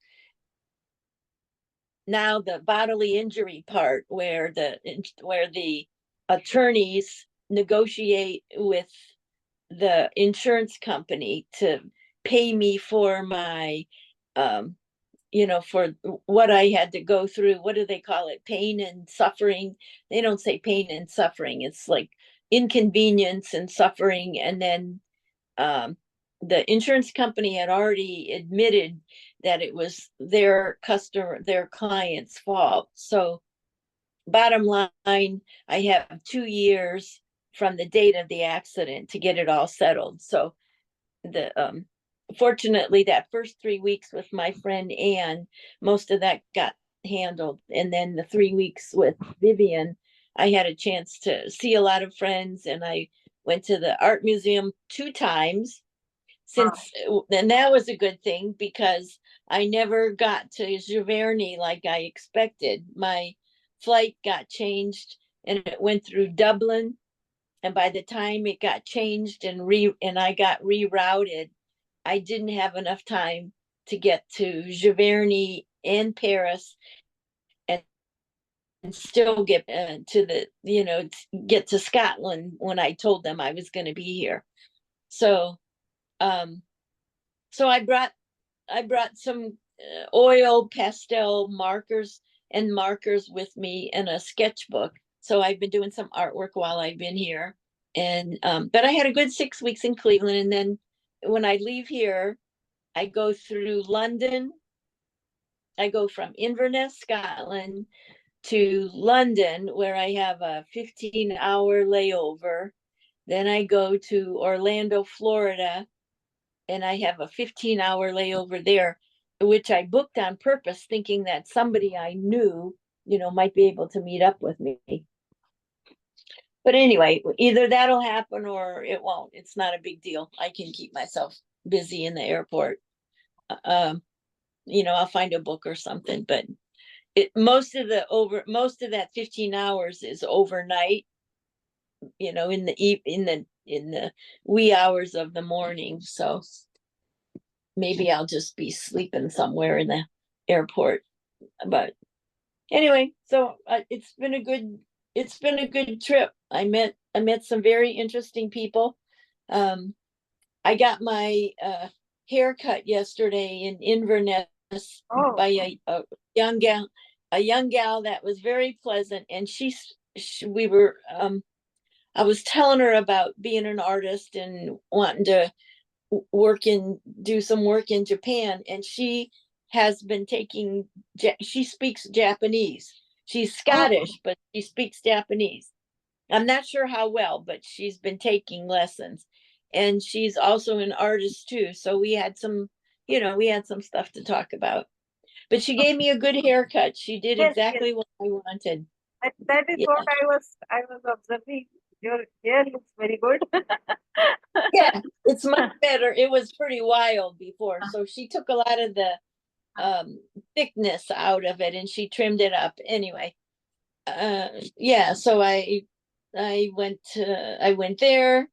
Now the bodily injury part where the attorneys negotiate with the insurance company to pay me for my um for what I had to go through. What do they call it? Pain and suffering. They don't say pain and suffering. It's like inconvenience and suffering. And then um, the insurance company had already admitted that it was their client's fault. So, bottom line, I have 2 years from the date of the accident to get it all settled. So, the fortunately, that first 3 weeks with my friend Anne, most of that got handled, and then the 3 weeks with Vivian, I had a chance to see a lot of friends, and I went to the art museum 2 times Wow. since and that was a good thing because I never got to Giverny like I expected. My flight got changed and it went through Dublin, and by the time it got changed and I got rerouted, I didn't have enough time to get to Giverny and Paris and still get to get to Scotland when I told them I was going to be here. So um so I brought some oil pastel markers with me and a sketchbook. So I've been doing some artwork while I've been here. And but I had a good 6 weeks in Cleveland. And then when I leave here, I go through London, go from Inverness, Scotland to London, where I have a 15-hour layover. Then I go to Orlando, Florida, and I have a 15-hour layover there, which I booked on purpose, thinking that somebody I knew, might be able to meet up with me. But anyway, either that'll happen or it won't. It's not a big deal. I can keep myself busy in the airport. I'll find a book or something, but most of that 15 hours is overnight, in the wee hours of the morning. So maybe I'll just be sleeping somewhere in the airport. But anyway, so it's been a good trip. I met some very interesting people. I got my haircut yesterday in Inverness by a young gal that was very pleasant, and I was telling her about being an artist and wanting to do some work in Japan, and she has been she speaks Japanese. She's Scottish, but she speaks Japanese. I'm not sure how well, but she's been taking lessons, and she's also an artist too. So we had some stuff to talk about, but she gave me a good haircut. She did exactly what I wanted. That is what I was observing. Your hair looks very good. Yeah, it's much better. It was pretty wild before. So she took a lot of the thickness out of it and she trimmed it up. Anyway, so I went there.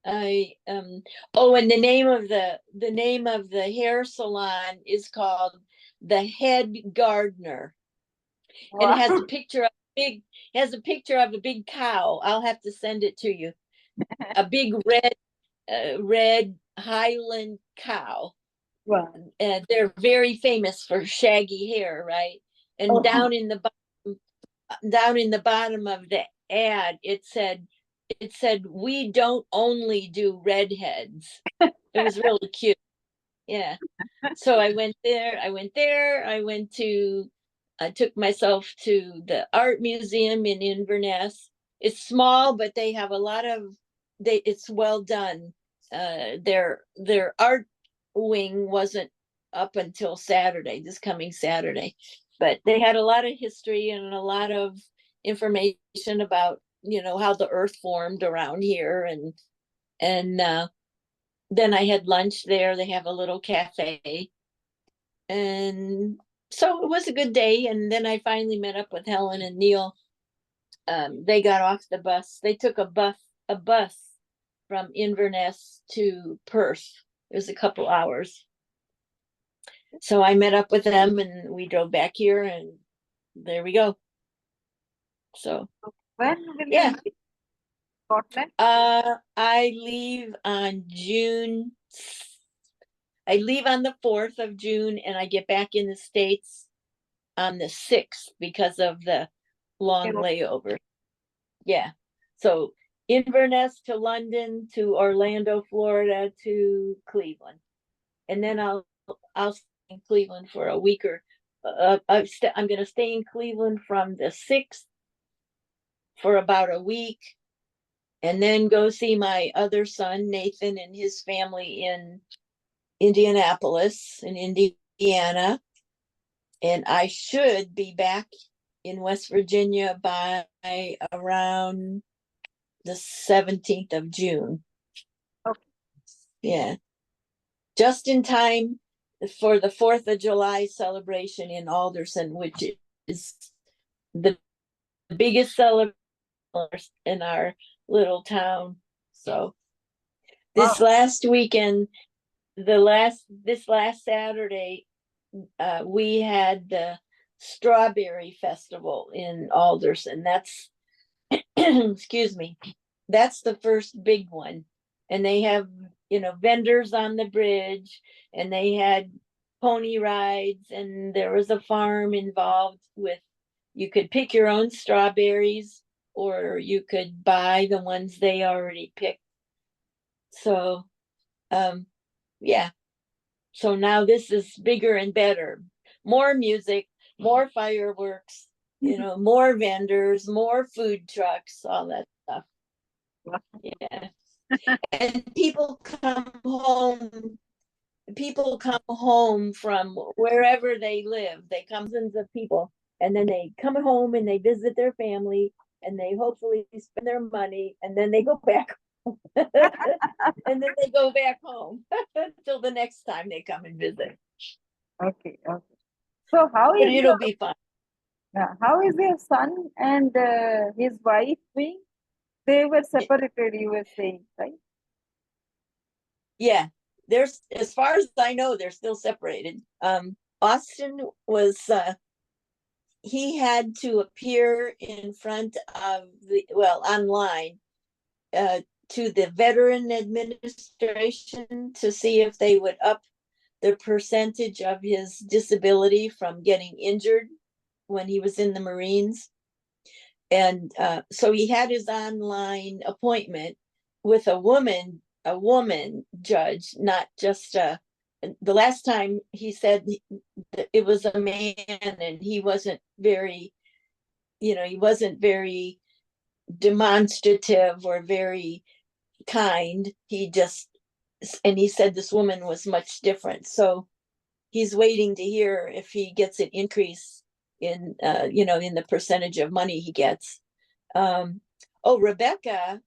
And the name of the hair salon is called The Head Gardener. Wow. And it has a picture of a big cow. I'll have to send it to you. A big red Highland cow. Wow. They're very famous for shaggy hair, right? And down in the bottom of the ad, it said, we don't only do redheads. It was really cute. Yeah. So I went there. I took myself to the art museum in Inverness. It's small, but they have a lot of it's well done. Their art wing wasn't up until this coming Saturday, but they had a lot of history and a lot of information about how the earth formed around here, and then I had lunch there. They have a little cafe, and so it was a good day. And then I finally met up with Helen and Neil. They got off the bus. They took a bus from Inverness to Perth. It was a couple hours. So I met up with them and we drove back here, and there we go. So when will you leave Scotland? I leave on I leave on the 4th of June, and I get back in the States on the 6th because of the long layover. Yeah. So Inverness to London to Orlando, Florida to Cleveland. And then I'll stay in Cleveland for a week I'm going to stay in Cleveland from the 6th for about a week, and then go see my other son, Nathan, and his family in Indianapolis in Indiana. And I should be back in West Virginia by around the 17th of June. Okay. Yeah. Just in time for the 4th of July celebration in Alderson, which is the biggest celebration in our little town. So this last weekend, this last Saturday, we had the Strawberry Festival in Alderson. That's excuse me, that's the first big one. And they have vendors on the bridge, and they had pony rides, and there was a farm involved with, you could pick your own strawberries or you could buy the ones they already picked. So yeah, so now this is bigger and better. more music, more fireworks, more vendors, more food trucks, all that stuff. Yeah. And people come home from wherever they live. They come dozens of people, and then they come home and they visit their family, and they hopefully spend their money, and then they go back and then they go back home until the next time they come and visit. Okay, okay. So But it'll be fun. how is your son and his wife doing? They were separated, you were saying, right? Yeah, there's, as far as I know, they're still separated. Austin was he had to appear in front of online to the Veteran Administration to see if they would up the percentage of his disability from getting injured when he was in the Marines. And so he had his online appointment with a woman judge, not just the last time he said it was a man, and he wasn't very demonstrative or very kind. And he said this woman was much different. So he's waiting to hear if he gets an increase in in the percentage of money he gets. Rebecca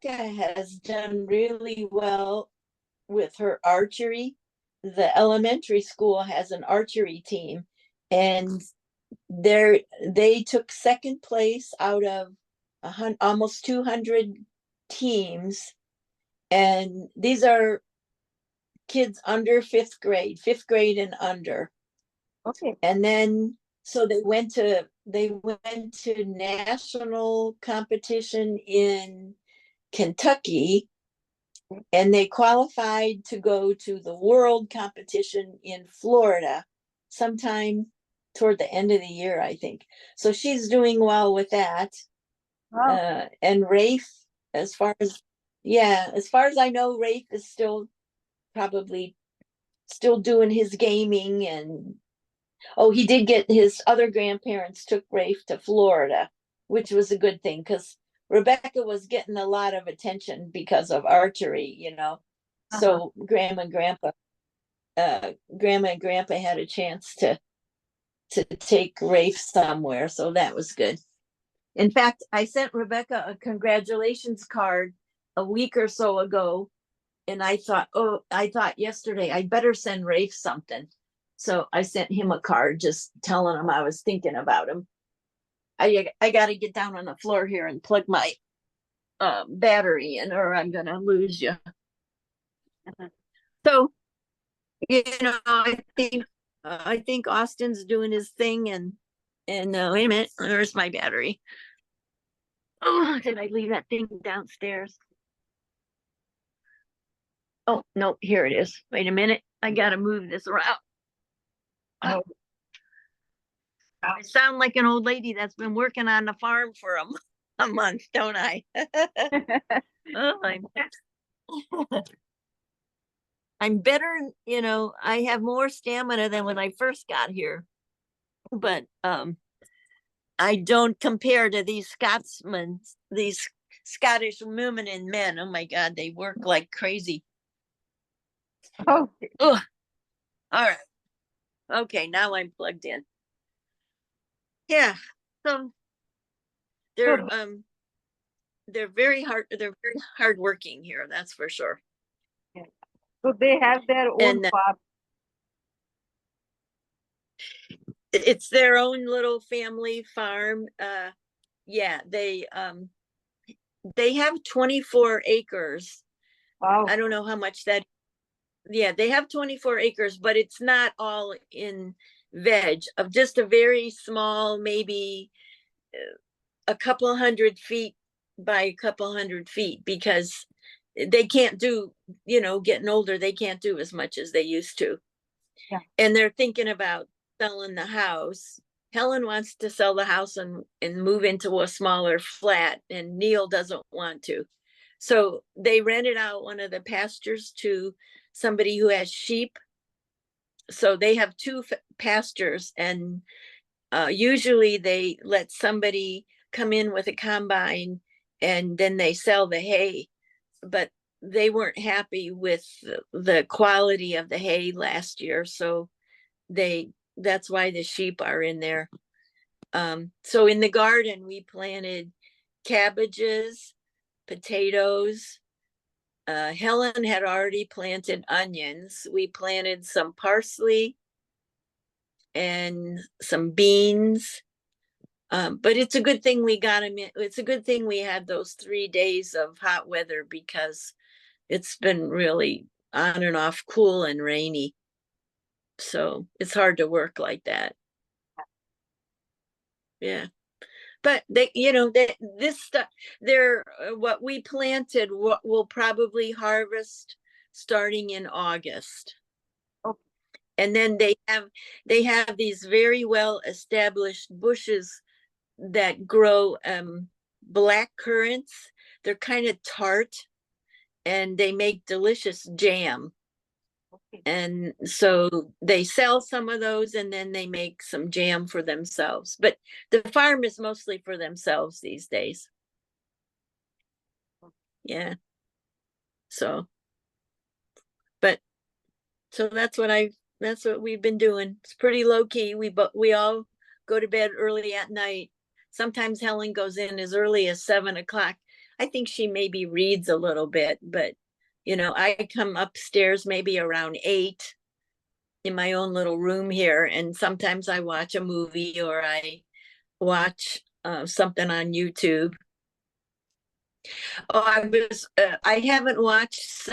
has done really well with her archery. The elementary school has an archery team, and they took second place out of almost 200 teams, and these are kids under fifth grade and under. Okay. And then so they went to national competition in Kentucky, and they qualified to go to the world competition in Florida sometime toward the end of the year, I think. So she's doing well with that. Wow. And Rafe, as far as I know, Rafe is probably still doing his gaming. And he did get, his other grandparents took Rafe to Florida, which was a good thing, because Rebecca was getting a lot of attention because of archery, So grandma and grandpa had a chance to take Rafe somewhere, so that was good. In fact, I sent Rebecca a congratulations card a week or so ago, and I thought yesterday I better send Rafe something. So I sent him a card just telling him I was thinking about him. I got to get down on the floor here and plug my battery in, or I'm gonna lose you. So, I think Austin's doing his thing, and wait a minute, there's my battery. Oh, did I leave that thing downstairs? Oh, no, here it is. Wait a minute. I got to move this around. Oh. I sound like an old lady that's been working on the farm for a month, don't I? I'm better, I have more stamina than when I first got here. But I don't compare to these Scotsmen, these Scottish women and men. Oh my God, they work like crazy. Okay. Ugh. All right. Okay, now I'm plugged in. Yeah. So they're very hardworking here, that's for sure. Yeah. So they have their own farm. It's their own little family farm. Yeah, they have 24 acres. Wow. I don't know how much that. Yeah, they have 24 acres, but it's not all in veg, of just a very small, maybe a couple hundred feet by a couple hundred feet, because they can't do, getting older, they can't do as much as they used to. Yeah. And they're thinking about selling the house. Helen wants to sell the house and move into a smaller flat, and Neil doesn't want to. So they rented out one of the pastures to somebody who has sheep. so they have two pastures, and usually they let somebody come in with a combine and then they sell the hay, but they weren't happy with the quality of the hay last year, so that's why the sheep are in there. So in the garden we planted cabbages, potatoes. Helen had already planted onions. We planted some parsley and some beans. But it's a good thing we got them in. It's a good thing we had those 3 days of hot weather, because it's been really on and off cool and rainy. So it's hard to work like that. Yeah. But they, this stuff, they're what we planted, what we'll probably harvest starting in August. Okay. And then they have these very well established bushes that grow black currants. They're kind of tart and they make delicious jam. Okay. And so they sell some of those and then they make some jam for themselves. But the farm is mostly for themselves these days. Yeah. So, but so that's what we've been doing. It's pretty low key. We all go to bed early at night. Sometimes Helen goes in as early as 7 o'clock. I think she maybe reads a little bit, but I come upstairs maybe around 8 in my own little room here, and sometimes I watch a movie or I watch something on YouTube. Oh, I haven't watched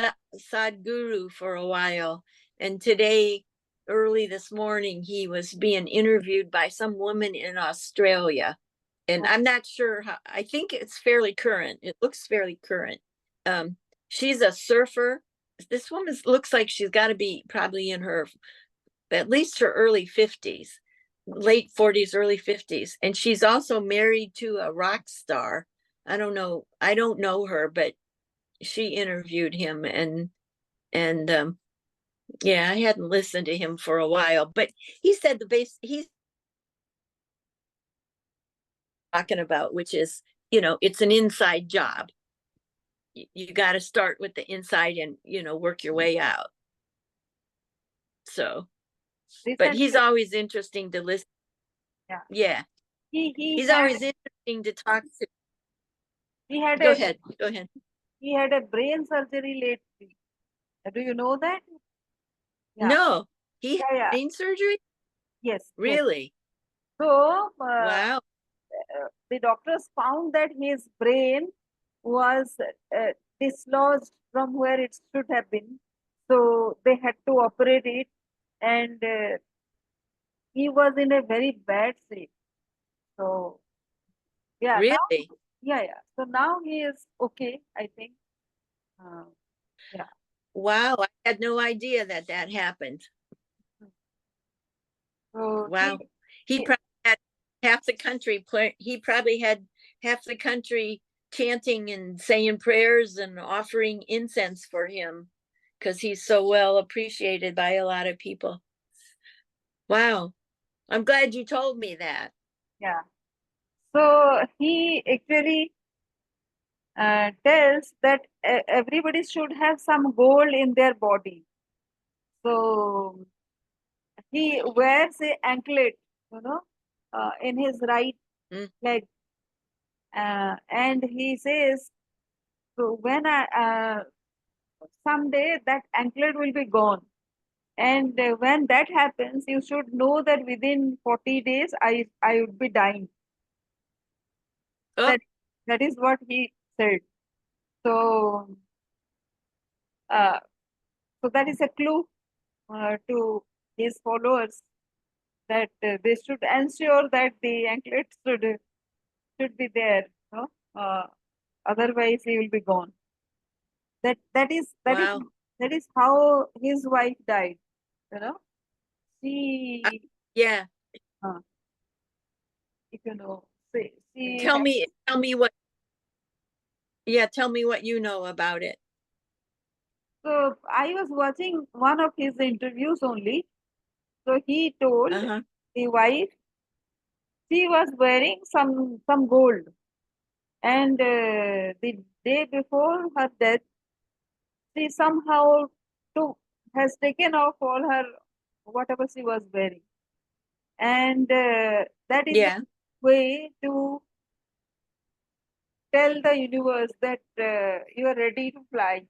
Sadhguru for a while, and today, early this morning, he was being interviewed by some woman in Australia, and I'm not sure how. I think it's fairly current. It looks fairly current. She's a surfer. This woman looks like she's got to be probably in her, at least her early 50s, late 40s, early 50s. And she's also married to a rock star. I don't know her, but she interviewed him, and yeah, I hadn't listened to him for a while, but he said he's talking about, which is, it's an inside job. You got to start with the inside and, work your way out. So, but he's always interesting to listen. Yeah. He's always interesting to talk to. Go ahead. He had a brain surgery lately. Do you know that? Yeah. No, he had brain surgery? Yes. Really? Yes. So, wow. The doctors found that his brain was dislodged from where it should have been. So they had to operate it, and he was in a very bad state. So, yeah. Really? Now, yeah. So now he is okay, I think. Yeah. Wow, I had no idea that happened. So wow. He probably had half the country. He probably had half the country chanting and saying prayers and offering incense for him, because he's so well appreciated by a lot of people. Wow. I'm glad you told me that. Yeah. So he actually tells that everybody should have some gold in their body. So he wears a anklet, in his right leg. And he says, so when someday that anklet will be gone. And when that happens, you should know that within 40 days, I would be dying. Oh. That is what he said. So, so that is a clue to his followers that they should ensure that the anklet should be there. Otherwise, he will be gone. That is how his wife died. She yeah. If you know, she tell me what. Yeah, tell me what you know about it. So I was watching one of his interviews only, So he told Uh-huh. the wife she was wearing some gold, and the day before her death, she somehow took has taken off all her whatever she was wearing, and that is the Yeah. way to tell the universe that you are ready to fly.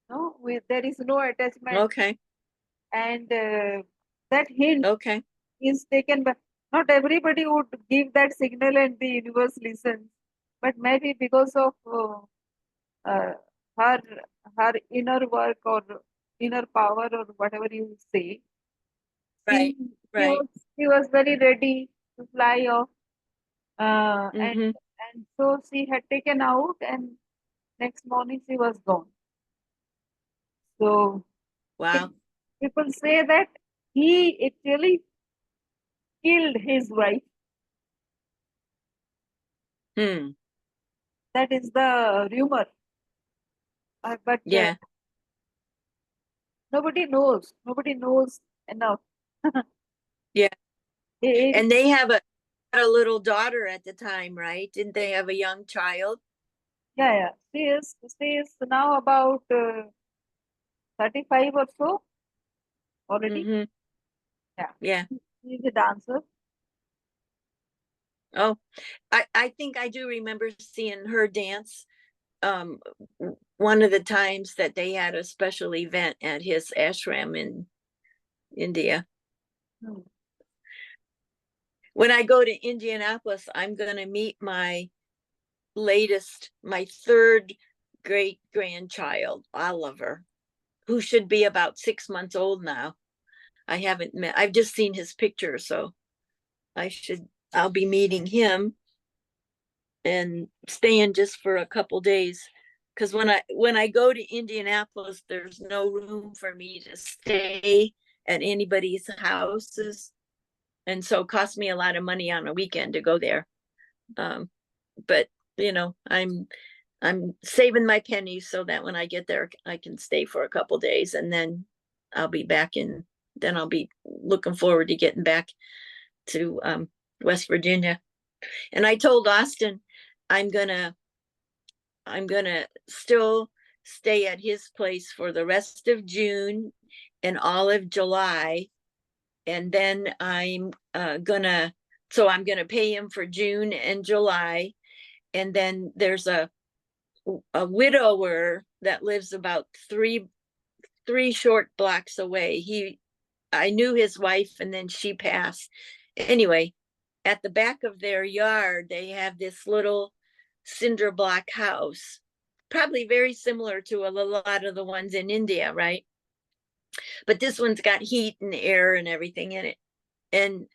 No, with there is no attachment, Okay. and that hint Okay. is taken by not everybody would give that signal and the universe listens, but maybe because of uh, her her inner work or inner power or whatever you say, she Right. she Right. was she was very ready to fly off, uh, and Mm-hmm. and so she had taken out, and next morning she was gone. So Wow. pe- people say that he actually killed his wife. Hmm. That is the rumor, but Yeah. nobody knows. Nobody knows enough. Yeah. It, And they have a little daughter at the time, right? Didn't they have a young child? yeah, yeah. She is now about 35 or so already. Mm-hmm. Yeah, Yeah. she's a dancer. Oh, I think I do remember seeing her dance um one of the times that they had a special event at his ashram in India. Hmm. When I go to Indianapolis, I'm going to meet my third great grandchild, Oliver, who should be about 6 months old now. I've just seen his picture, so I'll be meeting him and staying just for a couple days. Because when I go to Indianapolis, there's no room for me to stay at anybody's houses, and so it costs me a lot of money on a weekend to go there. Um, but I'm saving my pennies so that when I get there, I can stay for a couple days, and then I'll be back in. Then I'll be looking forward to getting back to West Virginia. And I told Austin I'm gonna I'm gonna still stay at his place for the rest of June and all of July, and then I'm gonna pay him for June and July, and then there's a widower that lives about three short blocks away. I knew his wife, and then she passed. Anyway, at the back of their yard, they have this little cinder block house, probably very similar to a lot of the ones in India, right? But this one's got heat and air and everything in it. And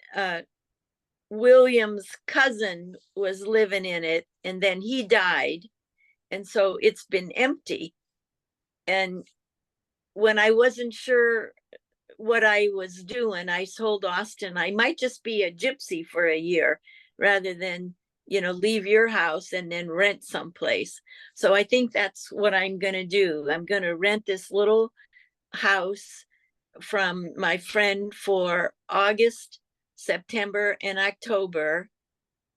William's cousin was living in it, and then he died. And so it's been empty. And when I wasn't sure what I was doing, I told Austin I might just be a gypsy for a year rather than, leave your house and then rent someplace. So I think that's what I'm going to do. I'm going to rent this little house from my friend for August, September, and October.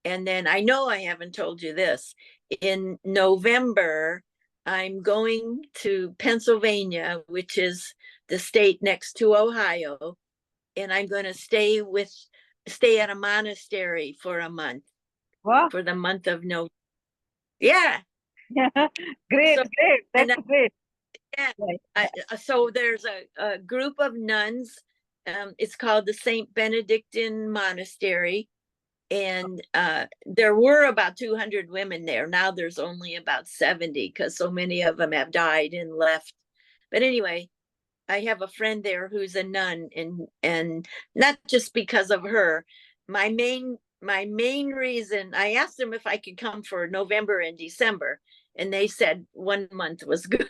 And then I know I haven't told you this. In November, I'm going to Pennsylvania, which is the state next to Ohio, and I'm going to stay at a monastery for a month, Wow. for the month of November. Yeah. Great, So great. and That's great. yeah, Right. so there's a group of nuns. It's called the Saint Benedictine Monastery, and there were about 200 women there. Now there's only about 70 because so many of them have died and left. But anyway, I have a friend there who's a nun, and not just because of her. My main reason, I asked them if I could come for November and December, and they said 1 month was good.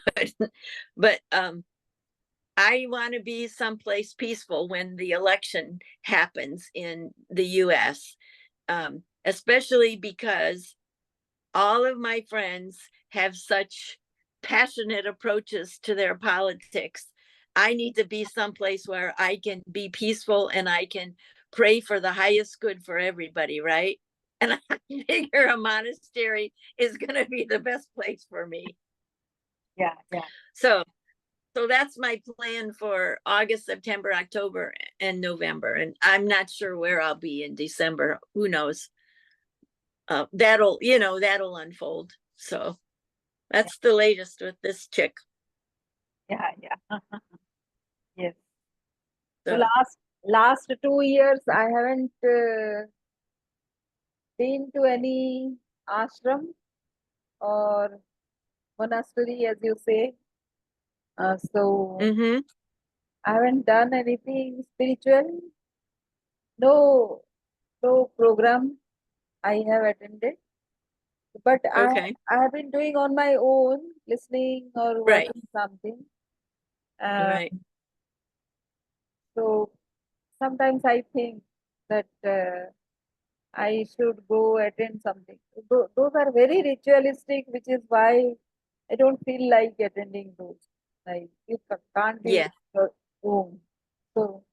But I want to be someplace peaceful when the election happens in the US, especially because all of my friends have such passionate approaches to their politics I need to be someplace where I can be peaceful and I can pray for the highest good for everybody, right? And I figure a monastery is going to be the best place for me. Yeah, yeah. So that's my plan for August, September, October, and November. And I'm not sure where I'll be in December. Who knows? That'll unfold. So that's the latest with this chick. Yeah, yeah. Yes. So So, last 2 years, I haven't been to any ashram or monastery, as you say. So mm-hmm. I haven't done anything spiritual. No, no program I have attended. But Okay. I have been doing on my own, listening or Right. watching something. Uh, Right. so sometimes I think that I should go attend something. Those are very ritualistic, which is why I don't feel like attending those. Like you can't be Yeah. with your own. So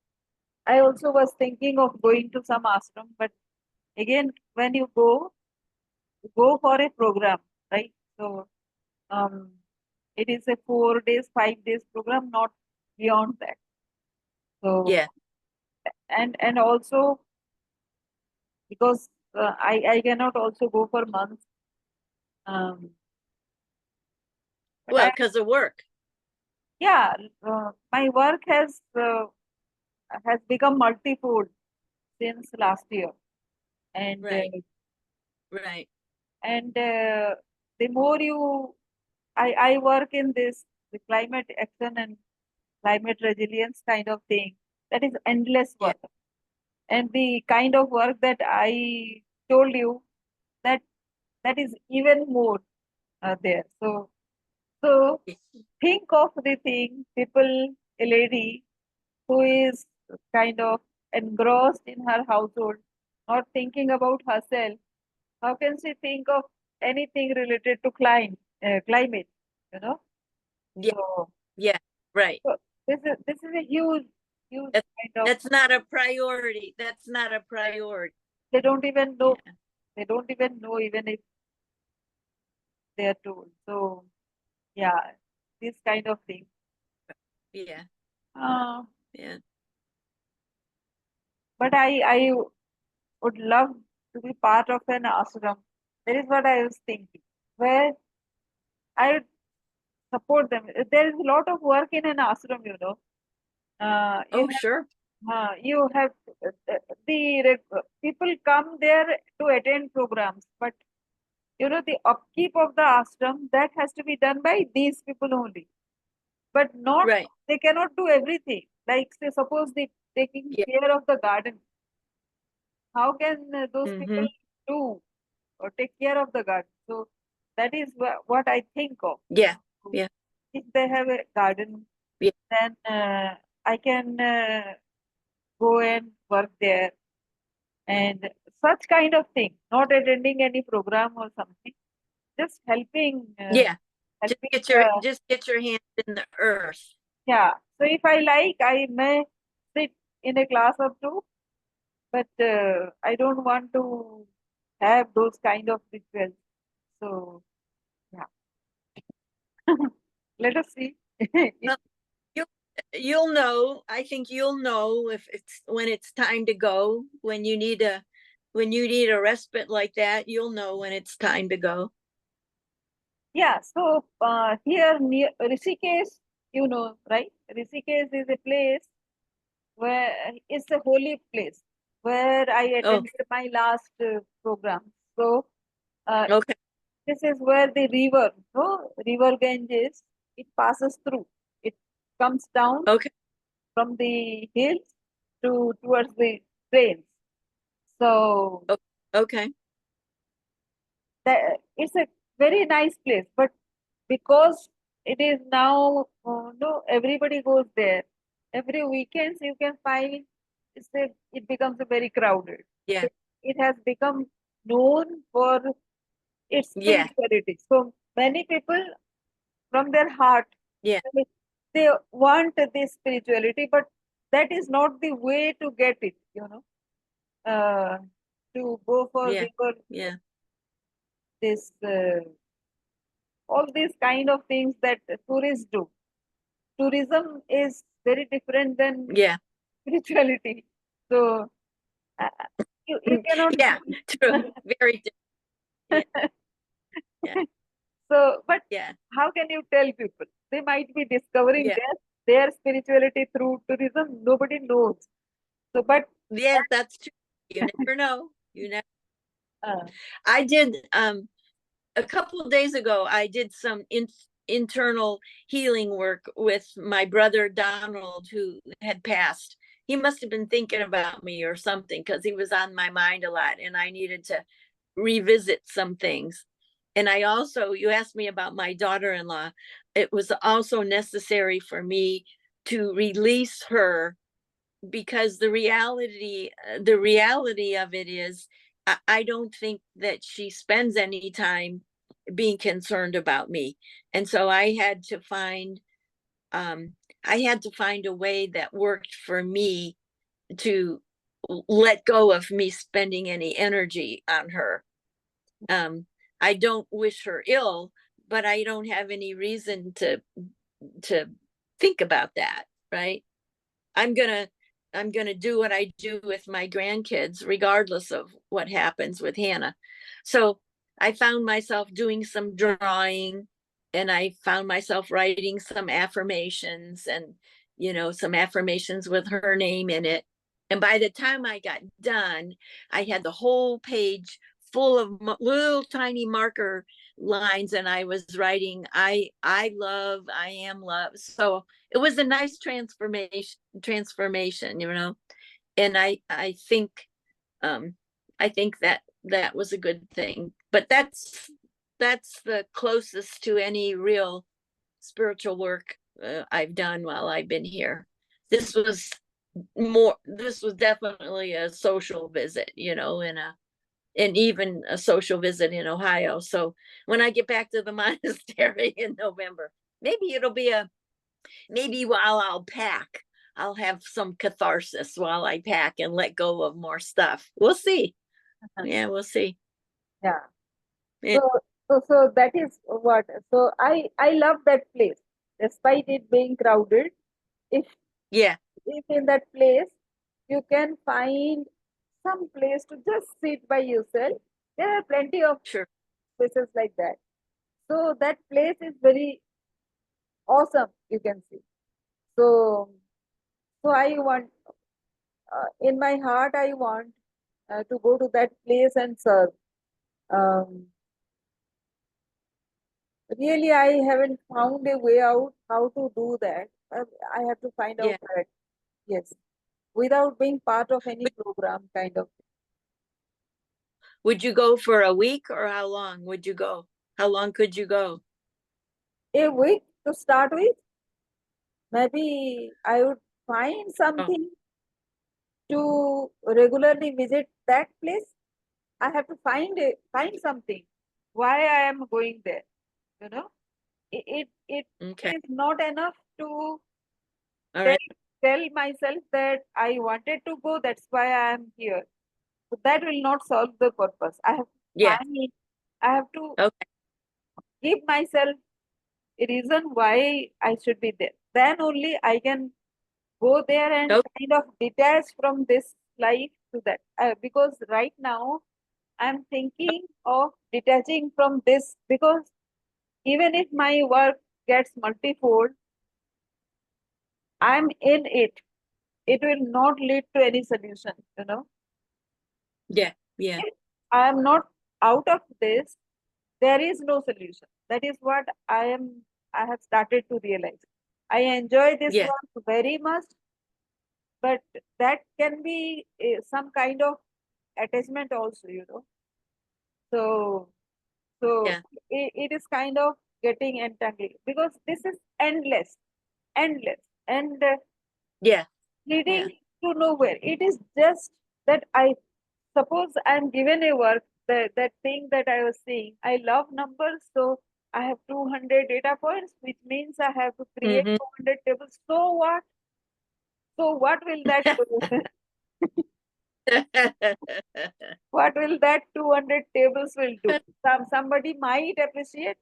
I also was thinking of going to some ashram, but again, when you go for a program, right? So um, it is a 4 days, 5 days program, not beyond that. So Yeah. and also because I cannot also go for months. Um, but Well, because of work. yeah, my work has become multifold since last year, and Right. Right. the more I work in this the climate action and climate resilience kind of thing, that is endless Yeah. work, and the kind of work that I told you, that that is even more there. So think of the thing, people, a lady who is kind of engrossed in her household, not thinking about herself. How can she think of anything related to climate? You know. Yeah. So, Yeah. Right. so this is a huge That's kind of. that's not a priority. That's not a priority. They don't even know. Yeah. They don't even know even if they are told. So yeah, this kind of thing. Yeah. Uh, Yeah. but I would love to be part of an ashram. That is what I was thinking. Where I would support them. There is a lot of work in an ashram, you know. Uh, you Oh, sure. you have people come there to attend programs, but you know the upkeep of the ashram that has to be done by these people only. But not Right. they cannot do everything. Like say, suppose they taking Yeah. care of the garden. How can those Mm-hmm. people do or take care of the garden? So that is what I think of. Yeah. Yeah. If they have a garden, Yeah. then I can go and work there and such kind of thing. Not attending any program or something, just Yeah. helping. Just get your hands in the earth. Yeah. So if I like, I may sit in a class or two, but I don't want to have those kind of rituals. So yeah, let us see. Well, you you'll know. I think you'll know if it's when it's time to go. When you need a respite like that, you'll know when it's time to go. Yeah. So here near Rishikesh, you know, right? Rishikesh is a place where it's a holy place where I Oh, attended my last program. So uh, okay. this is where the river Ganges, it passes through. It comes down Okay. from the hills towards the plains. So Okay. it's a very nice place, but because it is now, no, everybody goes there. Every weekends you can find it becomes a very crowded. Yeah. It has become known for its Yeah. spirituality. So many people from their heart Yeah. they want this spirituality, but that is not the way to get it, to go for Yeah. Yeah. this all these kind of things that tourists do. Tourism is very different than Yeah. spirituality. So uh, you cannot. Yeah. True. Very different. Yeah. So, but Yeah. how can you tell people? They might be discovering Yeah. their spirituality through tourism. Nobody knows. So, but Yeah. That's true. You never know. You never. uh, I did a couple of days ago. I did some internal healing work with my brother Donald, who had passed. He must have been thinking about me or something because he was on my mind a lot, and I needed to revisit some things. And I also, you asked me about my daughter-in-law. It was also necessary for me to release her because the reality of it is I don't think that she spends any time being concerned about me. And so um I had to find a way that worked for me to let go of me spending any energy on her. um I don't wish her ill, but I don't have any reason to think about that, right? I'm gonna I'm gonna do what I do with my grandkids, regardless of what happens with Hannah. So I found myself doing some drawing, and I found myself writing some affirmations, and some affirmations with her name in it. And by the time I got done, I had the whole page full of little tiny marker lines, and I was writing I love, I am love. So it was a nice transformation, and um I think that that was a good thing. But that's the closest to any real spiritual work I've done while I've been here. This was this was definitely a social visit, and even a social visit in Ohio. So when I get back to the monastery in November, maybe it'll be maybe while I'll pack, I'll have some catharsis while I pack and let go of more stuff. We'll see. Yeah, we'll see. yeah. Yeah. So that is what. So I love that place, despite it being crowded. If Yeah, if in that place you can find some place to just sit by yourself, there are plenty of sure. places like that. So that place is very awesome. You can see. So I want in my heart I want to go to that place and serve. Um, Really, I haven't found a way out how to do that. I have to find out Yeah. that, yes, without being part of any program, kind of. Would you go for a week, or how long would you go? How long could you go? A week to start with, maybe I would find Oh, something to regularly visit that place. I have to find something. Why I am going there? You know, it okay. is not enough to All tell right. tell myself that I wanted to go. That's why I am here. So that will not solve the purpose. I have to Yeah. find it. I have to Okay. give myself a reason why I should be there. Then only I can go there and Okay. kind of detach from this life to that. Because right now I'm thinking of detaching from this because even if my work gets multifold, I'm in it. It will not lead to any solution. Yeah. Yeah. If I am not out of this, there is no solution. That is what I have started to realize. I enjoy this Yeah. work very much, but that can be some kind of attachment also. So so Yeah. it is kind of getting entangled because this is endless, and Yeah. leading Yeah. to nowhere. It is just that I suppose I'm given a work, that thing that I was saying. I love numbers, so I have 200 data points, which means I have to create Mhm. 200 tables. So what? So what will that do? What will that 200 tables will do? Somebody might appreciate.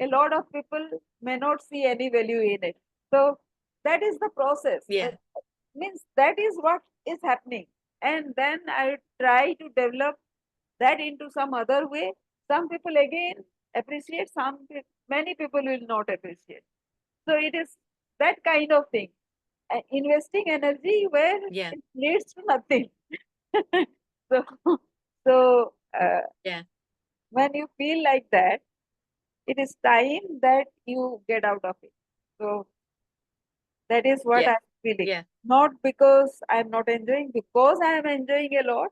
A lot of people may not see any value in it. So that is the process. Yeah, Means that is what is happening. And then I try to develop that into some other way. Some people again appreciate, many people will not appreciate. So it is that kind of thing. Investing energy where yeah, it leads to nothing. So, so yeah, when you feel like that, it is time that you get out of it. So that is what yeah, I'm feeling. yeah, Not because I'm not enjoying, because I am enjoying a lot,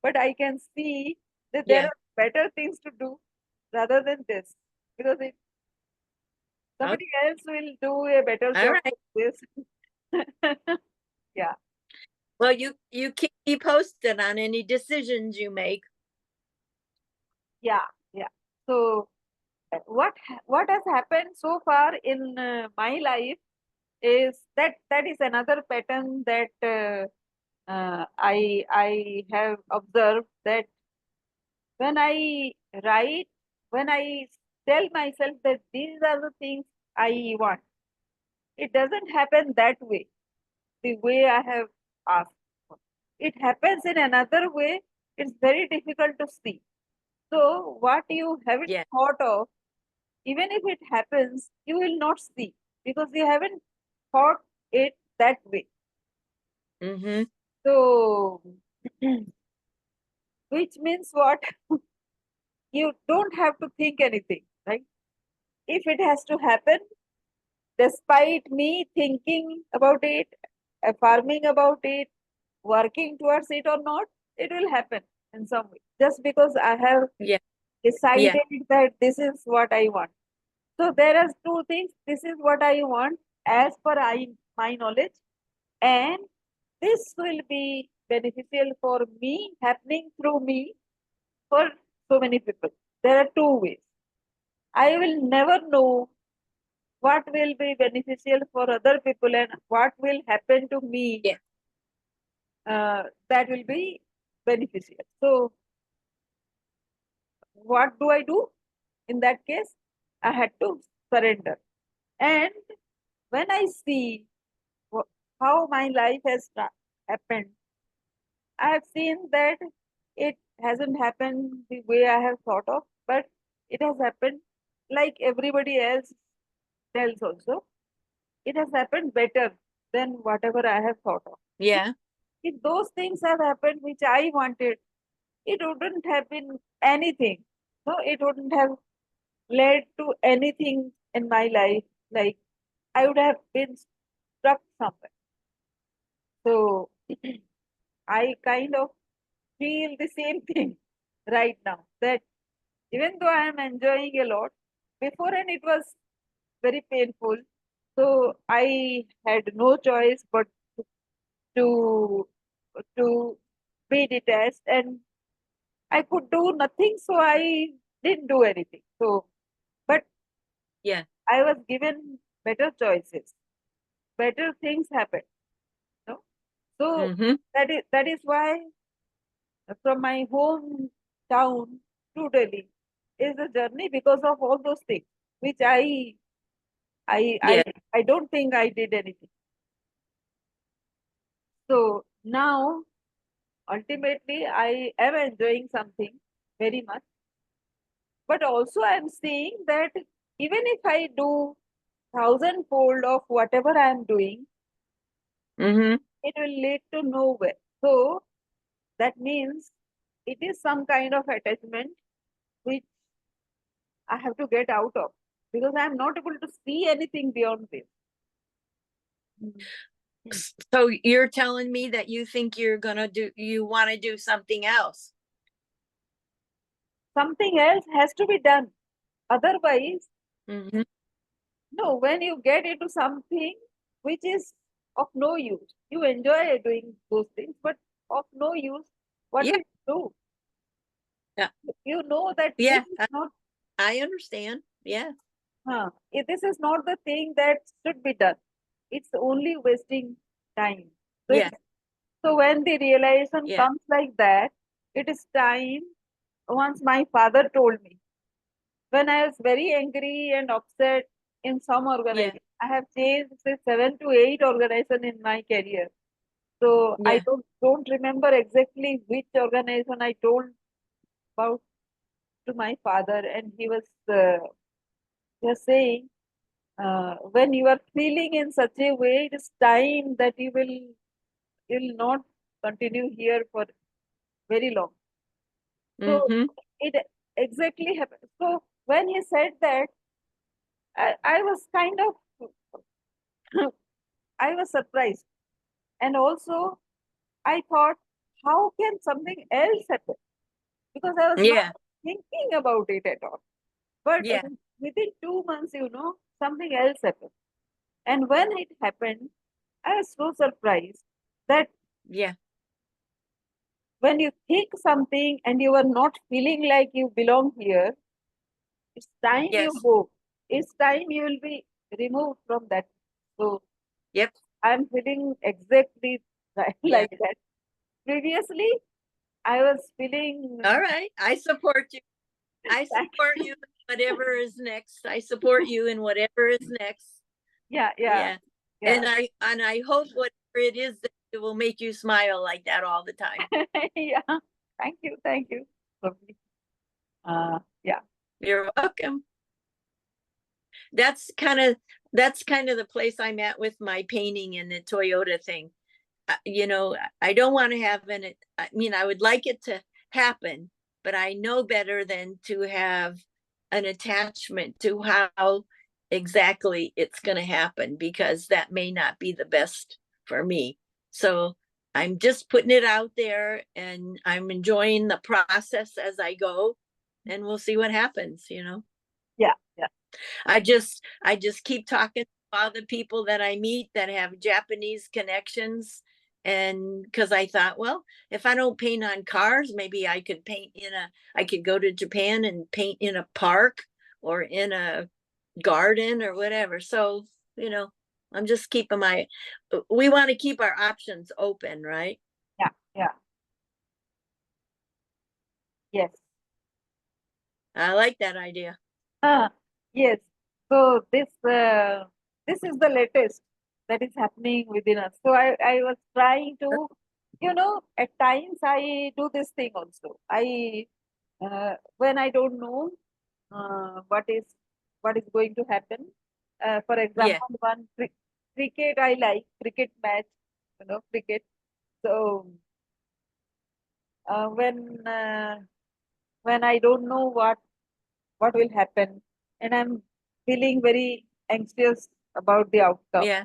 but I can see that there yeah. are better things to do rather than this. Because if Oh, somebody else will do a better all job right. than this. Yeah, Well, you keep me posted on any decisions you make. yeah, yeah. So what has happened so far in my life is that is another pattern that I have observed that when I write, when I tell myself that these are the things I want, it doesn't happen that way, the way I have asked for. It happens in another way. It's very difficult to see. So what you haven't Yeah. thought of, even if it happens, you will not see because you haven't thought it that way. Mm-hmm. So, which means what? You don't have to think anything, right? If it has to happen, despite me thinking about it, affirming about it, working towards it or not, it will happen in some way. Just because I have Yeah. Yeah. decided that this is what I want. So there are two things. This is what I want as per my knowledge, and this will be beneficial for me, happening through me for so many people. There are two ways. I will never know what will be beneficial for other people and what will happen to me Yeah. that will be beneficial. So, what do I do in that case? I had to surrender. And when I see how my life has happened, I have seen that it hasn't happened the way I have thought of, but it has happened like everybody else tells also. It has happened better than whatever I have thought of. Yeah. If those things have happened which I wanted, it wouldn't have been anything. No, it wouldn't have led to anything in my life. Like I would have been stuck somewhere. So I kind of feel the same thing right now. That even though I am enjoying a lot, before and it was very painful. So I had no choice but to to be detached and I could do nothing, so I didn't do anything. So, but Yeah. I was given better choices, better things happened. No? So Mm-hmm. that is why from my hometown to Delhi is a journey because of all those things, which I I Yeah. I don't think I did anything. So now ultimately I am enjoying something very much, but also I'm seeing that even if I do thousandfold of whatever I am doing, Mm-hmm. it will lead to nowhere. So that means it is some kind of attachment which I have to get out of because I am not able to see anything beyond this. Mm. So you're telling me that you think you want to do something else. Something else has to be done. Otherwise, Mm-hmm. no, when you get into something which is of no use, you enjoy doing those things, but of no use, what Yeah. will you do? Yeah. You know that this Yeah. is not I understand. Yeah. This is not the thing that should be done. It's only wasting time. So, Yeah. so when the realization Yeah. comes like that, it is time. Once my father told me, when I was very angry and upset in some Yeah. organization, I have changed say 7 to 8 organization in my career. So I Yeah. don't remember exactly which organization I told about to my father, and he was saying, when you are feeling in such a way, it is time that you will not continue here for very long. So Mm-hmm. it exactly happened. So when he said that, I was kind of I was surprised, and also I thought, how can something else happen? Because I was not Yeah. thinking about it at all. But Yeah. within 2 months, something else happened. And when it happened, I was so surprised that Yeah. when you think something and you are not feeling like you belong here, it's time you Yes. go. It's time you will be removed from that. So Yep. I'm feeling exactly Yeah. like that. Previously, I was feeling, All right. I support you. I like, support you in whatever is next. I support you in whatever is next. yeah, yeah, Yeah. yeah, And I hope whatever it is that it will make you smile like that all the time. yeah. Thank you, Sophie. Yeah, You're welcome. That's kind of that's kind of the place I'm at with my painting and the Toyota thing. I don't want to have I mean, I would like it to happen, but I know better than to have an attachment to how exactly it's going to happen, because that may not be the best for me. So I'm just putting it out there and I'm enjoying the process as I go, and we'll see what happens. yeah, yeah, I just keep talking to all the people that I meet that have Japanese connections. And because I thought, well, if I don't paint on cars, maybe I could go to Japan and paint in a park or in a garden or whatever. So, you know, I'm just keeping we want to keep our options open, right? yeah, yeah. Yes. I like that idea. Ah, yes. So this is the latest that is happening within us. So I was trying to, at times I do this thing also. When I don't know what is going to happen. For Yeah. example, cricket I like cricket match, cricket. So uh, when uh, when I don't know what will happen, and I'm feeling very anxious about the outcome, Yeah.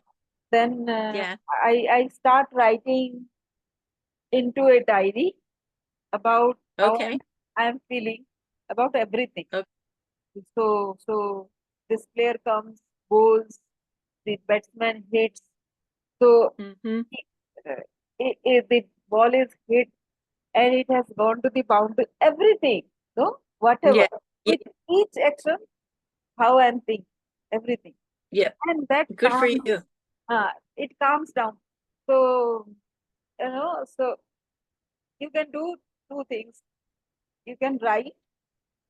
then Yeah. I start writing into a diary about how Okay. I'm feeling about everything. Okay. So this player comes, bowls, the batsman hits. So Mm-hmm. uh, the ball is hit and it has gone to the boundary. Everything, whatever. Yeah. Yeah. With each action, how I'm thinking, everything. Yeah. And that Good for you. it calms down. So, so you can do two things. You can write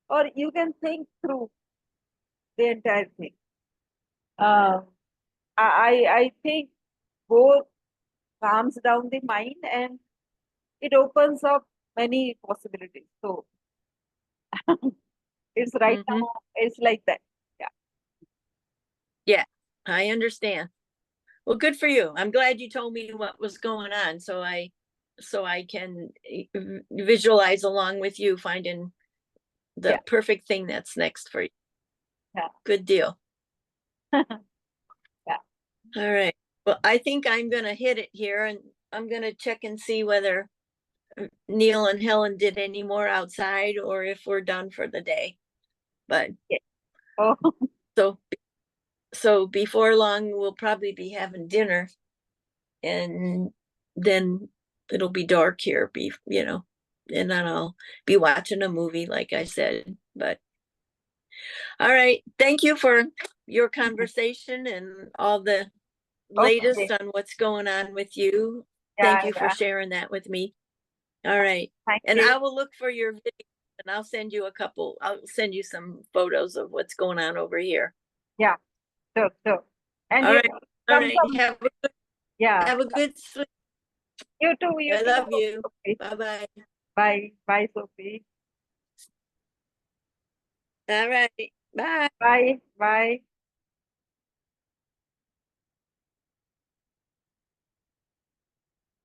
or you can think through the entire thing. Um, I think both calms down the mind and it opens up many possibilities. So it's right Mm-hmm. now, it's like that. Yeah. Yeah, I understand. Well, good for you. I'm glad you told me what was going on, so I can visualize along with you finding Yeah. the perfect thing that's next for you. Yeah. Good deal. Yeah. All right. Well, I think I'm going to hit it here, and I'm going to check and see whether Neil and Helen did any more outside or if we're done for the day. But Yeah. Oh, so so before long we'll probably be having dinner, and then it'll be dark here, and then I'll be watching a movie, like I said. But All right. Thank you for your conversation and all the latest Okay. on what's going on with you. Yeah, Thank you for yeah. sharing that with me. All right. Thank And you. I will look for your video and I'll send you I'll send you some photos of what's going on over here. Yeah. So. And All you right. All come right. yeah. Have a good sleep. You too. You I too. love you. Okay. Bye-bye. Bye. Bye, Sophie. All right. Bye. Bye. Bye.